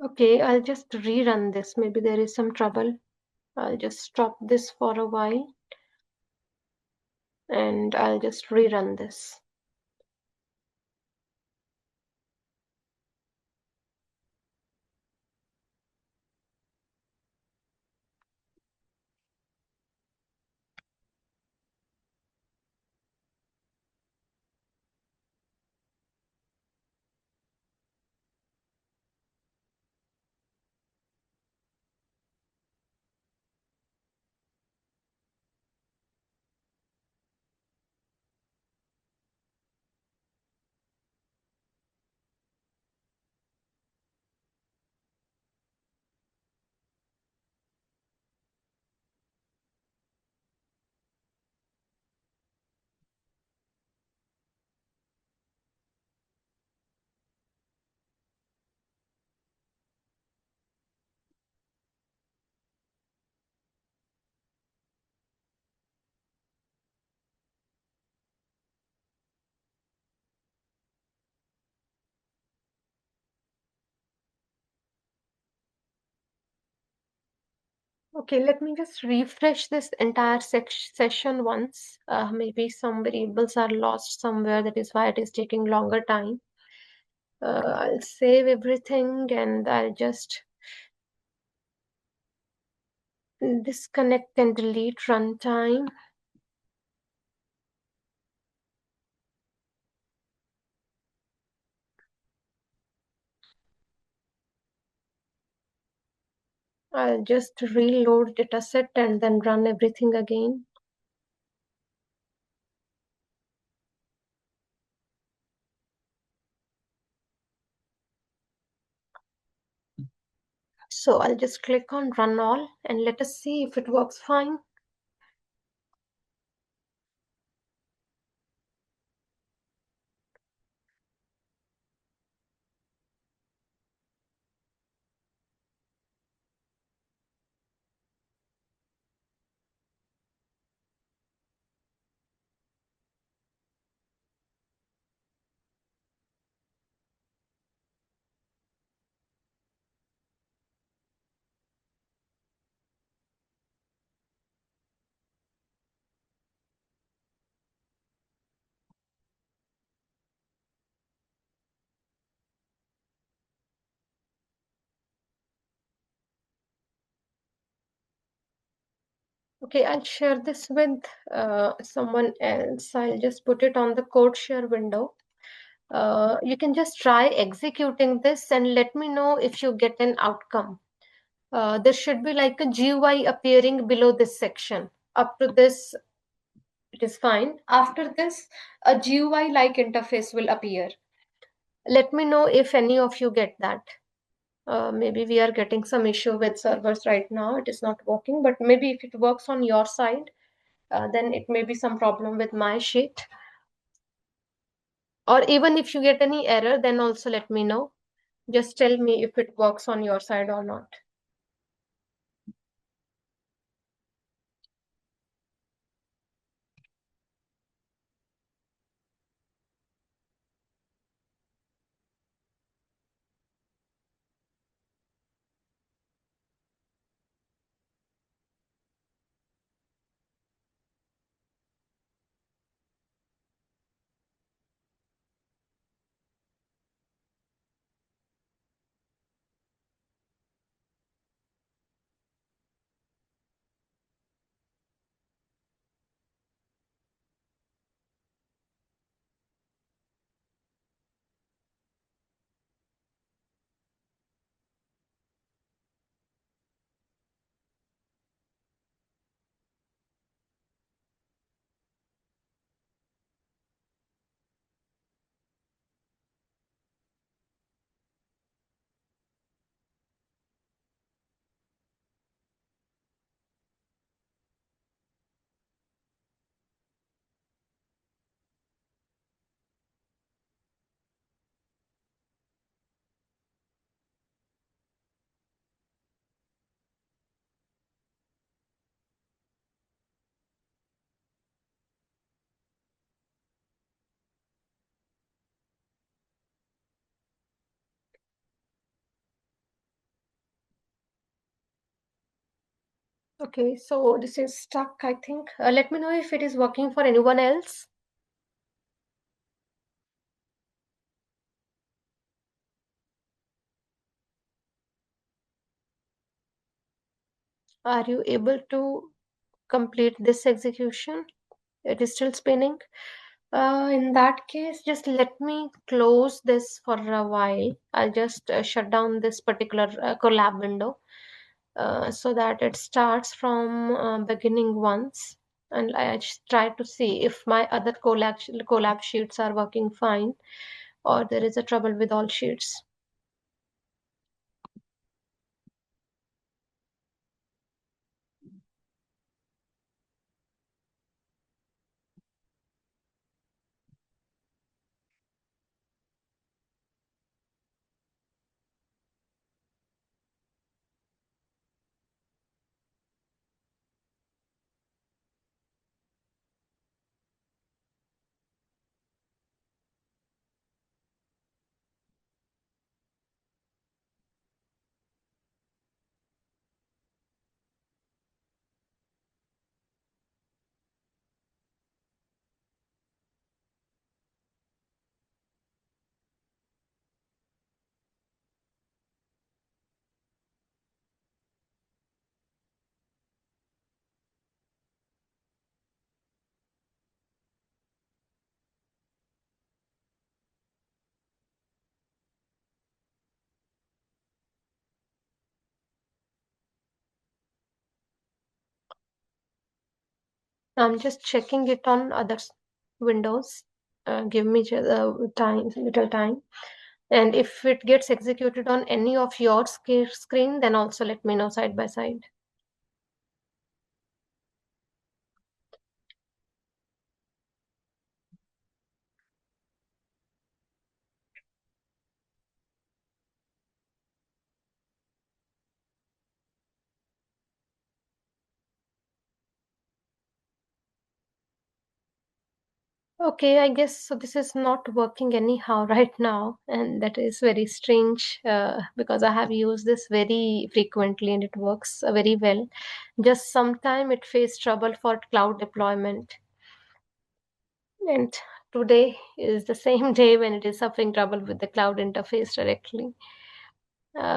Okay, I'll just rerun this. Maybe there is some trouble. I'll just stop this for a while and I'll just rerun this. Okay, let me just refresh this entire session once. Maybe some variables are lost somewhere. That is why it is taking longer time. I'll save everything and I'll just disconnect and delete runtime. I'll just reload dataset and then run everything again. So I'll just click on run all and let us see if it works fine. Okay, I'll share this with someone else. I'll just put it on the code share window. You can just try executing this and let me know if you get an outcome. There should be like a GUI appearing below this section. Up to this, it is fine. After this, a GUI-like interface will appear. Let me know if any of you get that. Maybe we are getting some issue with servers right now. It is not working, but maybe if it works on your side, then it may be some problem with my sheet. Or even if you get any error, then also let me know. Just tell me if it works on your side or not. Okay, so this is stuck, I think. Let me know if it is working for anyone else. Are you able to complete this execution? It is still spinning. In that case, just let me close this for a while. I'll just shut down this particular collab window so that it starts from beginning once. And I just try to see if my other collab sheets are working fine or there is a trouble with all sheets. I'm just checking it on other windows. Give me little time. And if it gets executed on any of your screen, then also let me know side by side. Okay, I guess so. This is not working anyhow right now, and that is very strange because I have used this very frequently and it works very well. Just sometime it faced trouble for cloud deployment, and today is the same day when it is suffering trouble with the cloud interface directly.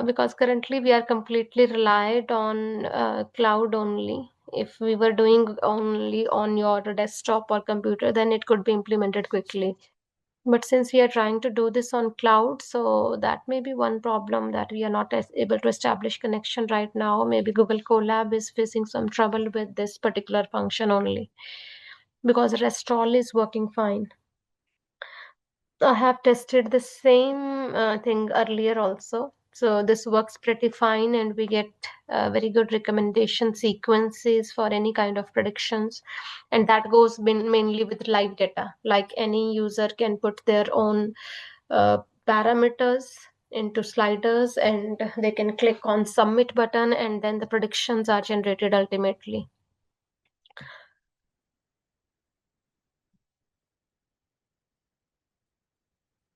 Because currently we are completely relied on cloud only. If we were doing only on your desktop or computer, then it could be implemented quickly. But since we are trying to do this on cloud, so that may be one problem that we are not able to establish connection right now. Maybe Google Colab is facing some trouble with this particular function only because rest all is working fine. I have tested the same thing earlier also. So this works pretty fine, and we get very good recommendation sequences for any kind of predictions. And that goes mainly with live data. Like any user can put their own parameters into sliders, and they can click on submit button, and then the predictions are generated ultimately.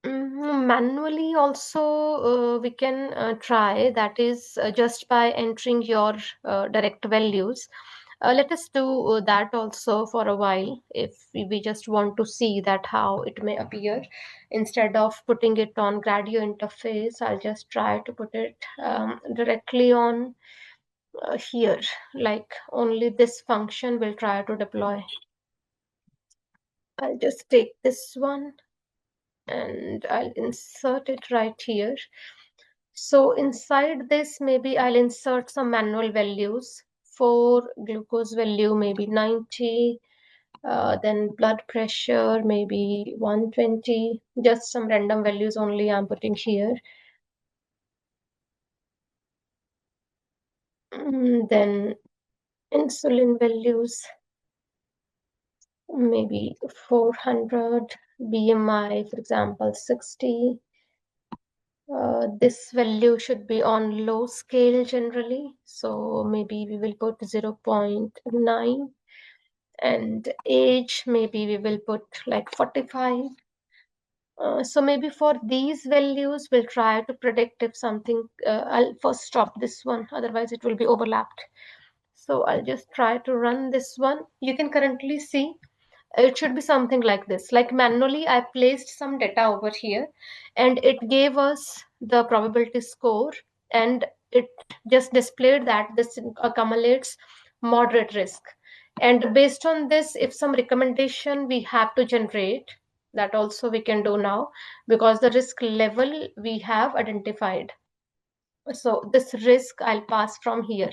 Manually also we can try, that is just by entering your direct values. Let us do that also for a while if we just want to see that how it may appear. Instead of putting it on Gradio interface, I'll just try to put it directly on here, like only this function will try to deploy. I'll just take this one and I'll insert it right here. So inside this, maybe I'll insert some manual values. For glucose value, maybe 90, then blood pressure, maybe 120, just some random values only I'm putting here. Then insulin values, maybe 400, BMI, for example, 60. This value should be on low scale generally, so maybe we will put 0.9, and age maybe we will put like 45. So maybe for these values we'll try to predict if something, I'll first stop this one, otherwise it will be overlapped. So I'll just try to run this one. You can currently see it should be something like this. Like manually I placed some data over here and it gave us the probability score, and it just displayed that this accumulates moderate risk. And based on this, if some recommendation we have to generate, that also we can do now, because the risk level we have identified. So this risk I'll pass from here,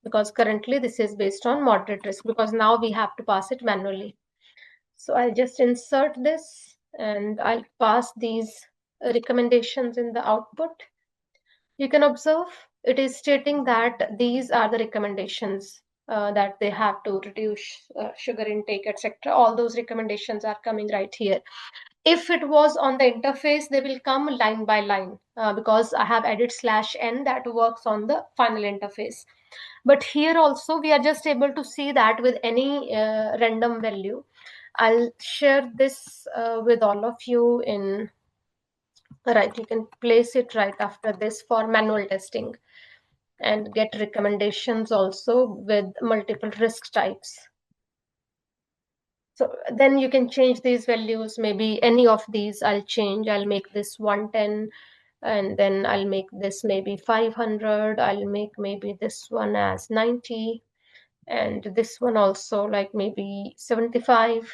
because currently this is based on moderate risk, because now we have to pass it manually. So I'll just insert this and I'll pass these recommendations in the output. You can observe it is stating that these are the recommendations, that they have to reduce sugar intake, etc. All those recommendations are coming right here. If it was on the interface, they will come line by line, because I have added /n that works on the final interface. But here also we are just able to see that with any random value. I'll share this with all of you in, right, you can place it right after this for manual testing and get recommendations also with multiple risk types. So then you can change these values, maybe any of these I'll change. I'll make this 110, and then I'll make this maybe 500. I'll make maybe this one as 90, and this one also like maybe 75.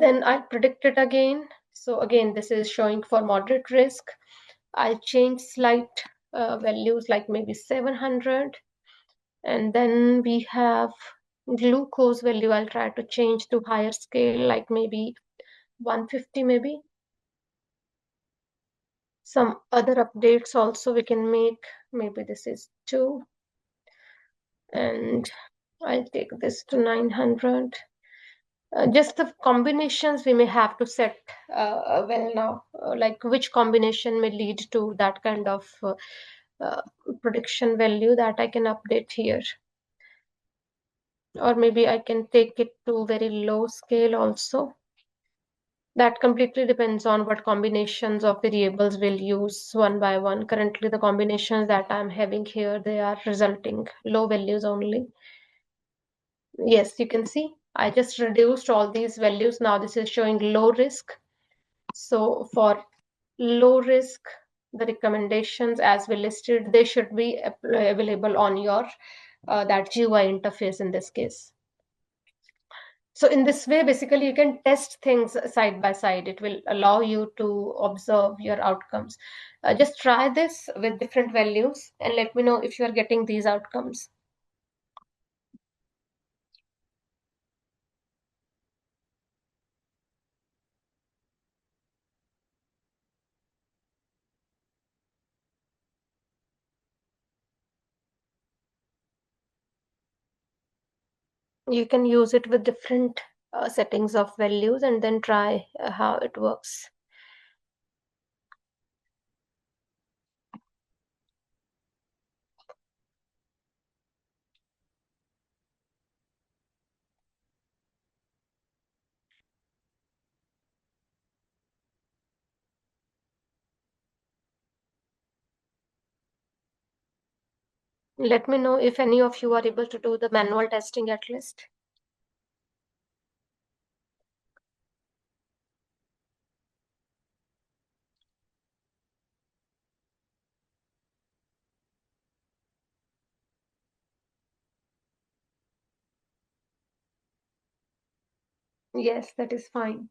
Then I'll predict it again. So again, this is showing for moderate risk. I'll change slight values like maybe 700. And then we have Glucose value, I'll try to change to higher scale, like maybe 150 maybe. Some other updates also we can make. Maybe this is 2, and I'll take this to 900. Just the combinations we may have to set well now, like which combination may lead to that kind of uh, prediction value that I can update here. Or maybe I can take it to very low scale also. That completely depends on what combinations of variables we'll use one by one. Currently, the combinations that I'm having here, they are resulting low values only. Yes, you can see I just reduced all these values. Now this is showing low risk. So for low risk, the recommendations as we listed, they should be available on your that GUI interface in this case. So in this way, basically, you can test things side by side. It will allow you to observe your outcomes. Just try this with different values and let me know if you are getting these outcomes. You can use it with different settings of values and then try how it works. Let me know if any of you are able to do the manual testing at least. Yes, that is fine.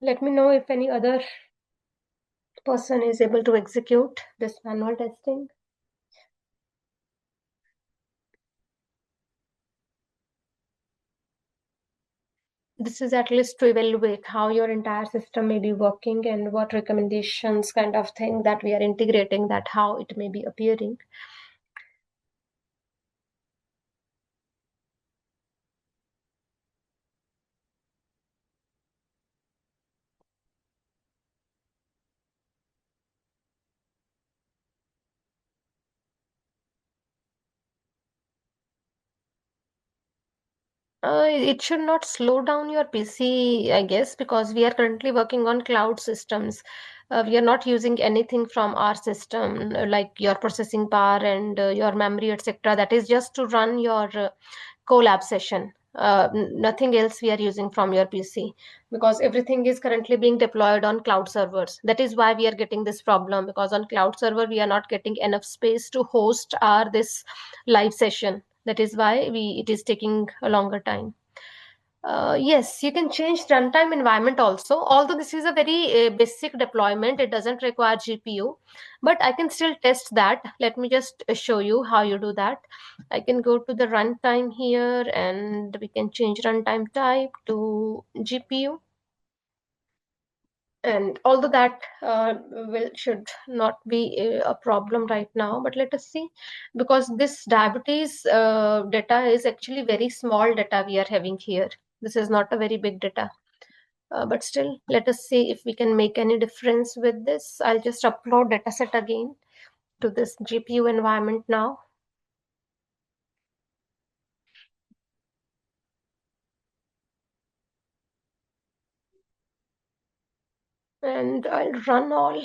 Let me know if any other person is able to execute this manual testing. This is at least to evaluate how your entire system may be working and what recommendations kind of thing that we are integrating, that how it may be appearing. It should not slow down your PC, I guess, because we are currently working on cloud systems. We are not using anything from our system, like your processing power and your memory, etc. That is just to run your Colab session. Nothing else we are using from your PC because everything is currently being deployed on cloud servers. That is why we are getting this problem because on cloud server we are not getting enough space to host our this live session. That is why we it is taking a longer time. Yes, you can change runtime environment also. Although this is a very basic deployment, it doesn't require GPU, but I can still test that. Let me just show you how you do that. I can go to the runtime here and we can change runtime type to GPU. And although that will should not be a problem right now, but let us see because this diabetes data is actually very small data we are having here. This is not a very big data. But still, let us see if we can make any difference with this. I'll just upload dataset again to this GPU environment now. And I'll run all.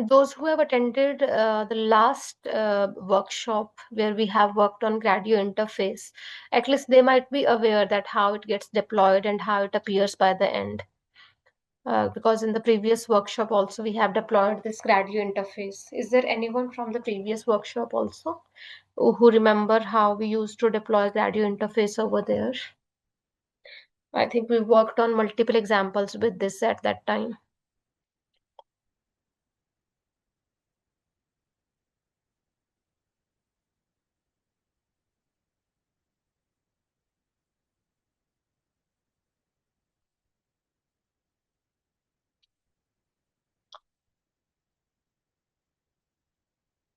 Those who have attended the last workshop where we have worked on Gradio interface, at least they might be aware that how it gets deployed and how it appears by the end. Because in the previous workshop also we have deployed this Gradio interface. Is there anyone from the previous workshop also who remember how we used to deploy Gradio interface over there? I think we worked on multiple examples with this at that time.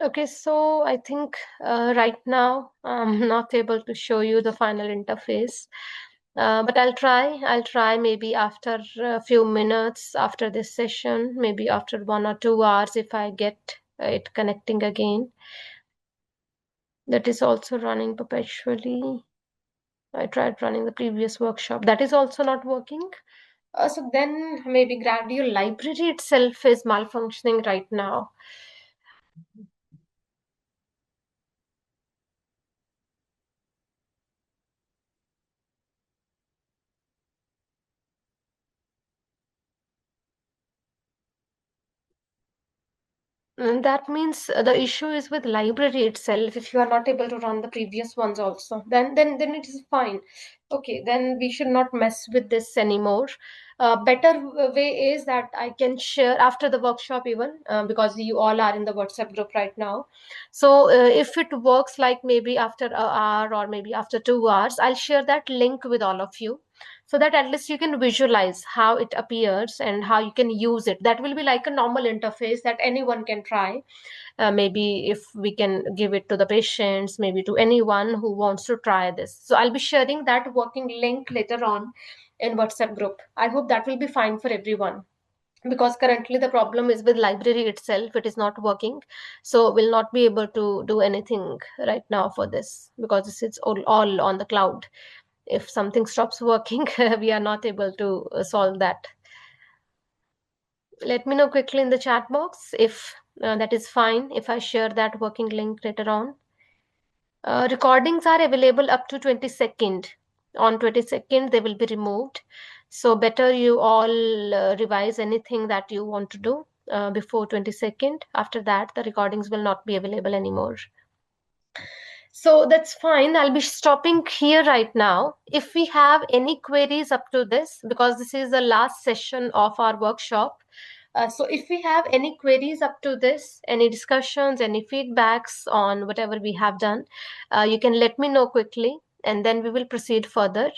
Okay, so I think right now I'm not able to show you the final interface, but I'll try. I'll try maybe after a few minutes after this session, maybe after 1 or 2 hours if I get it connecting again. That is also running perpetually. I tried running the previous workshop. That is also not working. So then maybe Gradio library itself is malfunctioning right now. And that means the issue is with library itself. If you are not able to run the previous ones also, then it is fine. Okay, then we should not mess with this anymore. Better way is that I can share after the workshop even because you all are in the WhatsApp group right now. So if it works like maybe after an hour or maybe after 2 hours, I'll share that link with all of you so that at least you can visualize how it appears and how you can use it. That will be like a normal interface that anyone can try. Maybe if we can give it to the patients, maybe to anyone who wants to try this. So I'll be sharing that working link later on in WhatsApp group. I hope that will be fine for everyone because currently the problem is with library itself. It is not working, so we'll not be able to do anything right now for this because this is all on the cloud. If something stops working, we are not able to solve that. Let me know quickly in the chat box if that is fine if I share that working link later on. Recordings are available up to 22nd. On 22nd, they will be removed. So better you all revise anything that you want to do before 22nd. After that, the recordings will not be available anymore. So that's fine. I'll be stopping here right now. If we have any queries up to this, because this is the last session of our workshop. So if we have any queries up to this, any discussions, any feedbacks on whatever we have done, you can let me know quickly and then we will proceed further.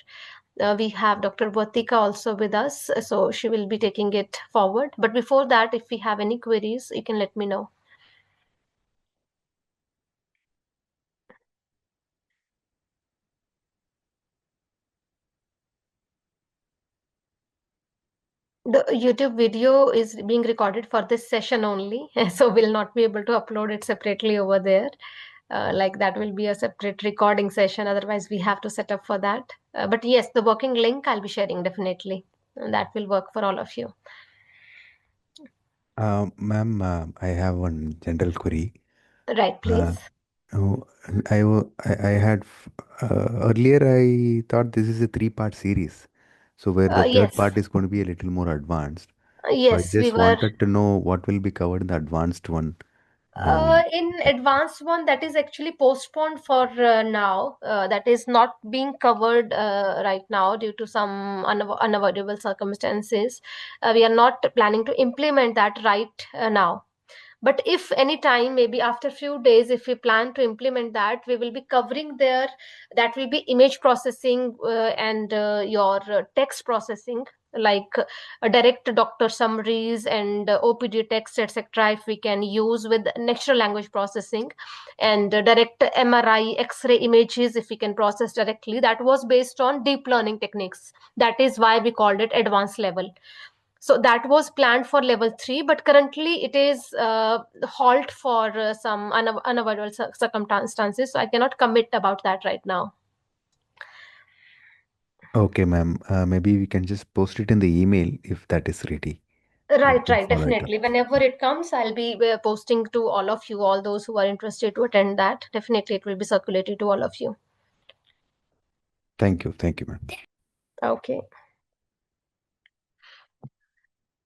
We have Dr. Vatika also with us, so she will be taking it forward. But before that, if we have any queries, you can let me know. The YouTube video is being recorded for this session only, so we'll not be able to upload it separately over there. Like that will be a separate recording session. Otherwise, we have to set up for that. But yes, the working link I'll be sharing definitely. And that will work for all of you. Ma'am, I have one general query. Right, Uh, please. oh, I had earlier I thought this is a three-part series, so where the third Yes, part is going to be a little more advanced. So I yes, we just were. wanted to know what will be covered in the advanced one. In advanced one, that is actually postponed for now. That is not being covered right now due to some unavoidable circumstances. We are not planning to implement that right now. But if any time, maybe after few days, if we plan to implement that, we will be covering there. That will be image processing and your text processing, like direct doctor summaries and OPD text, etc. If we can use with natural language processing, and direct MRI, X-ray images, if we can process directly, that was based on deep learning techniques. That is why we called it advanced level. So that was planned for level 3, but currently it is halt for some unavoidable circumstances. So I cannot commit about that right now. Okay, ma'am. Maybe we can just post it in the email if that is ready. We Right, can right, follow it up. definitely. Whenever it comes, I'll be posting to all of you, all those who are interested to attend that. Definitely, it will be circulated to all of you. Thank you. Thank you, ma'am. Okay.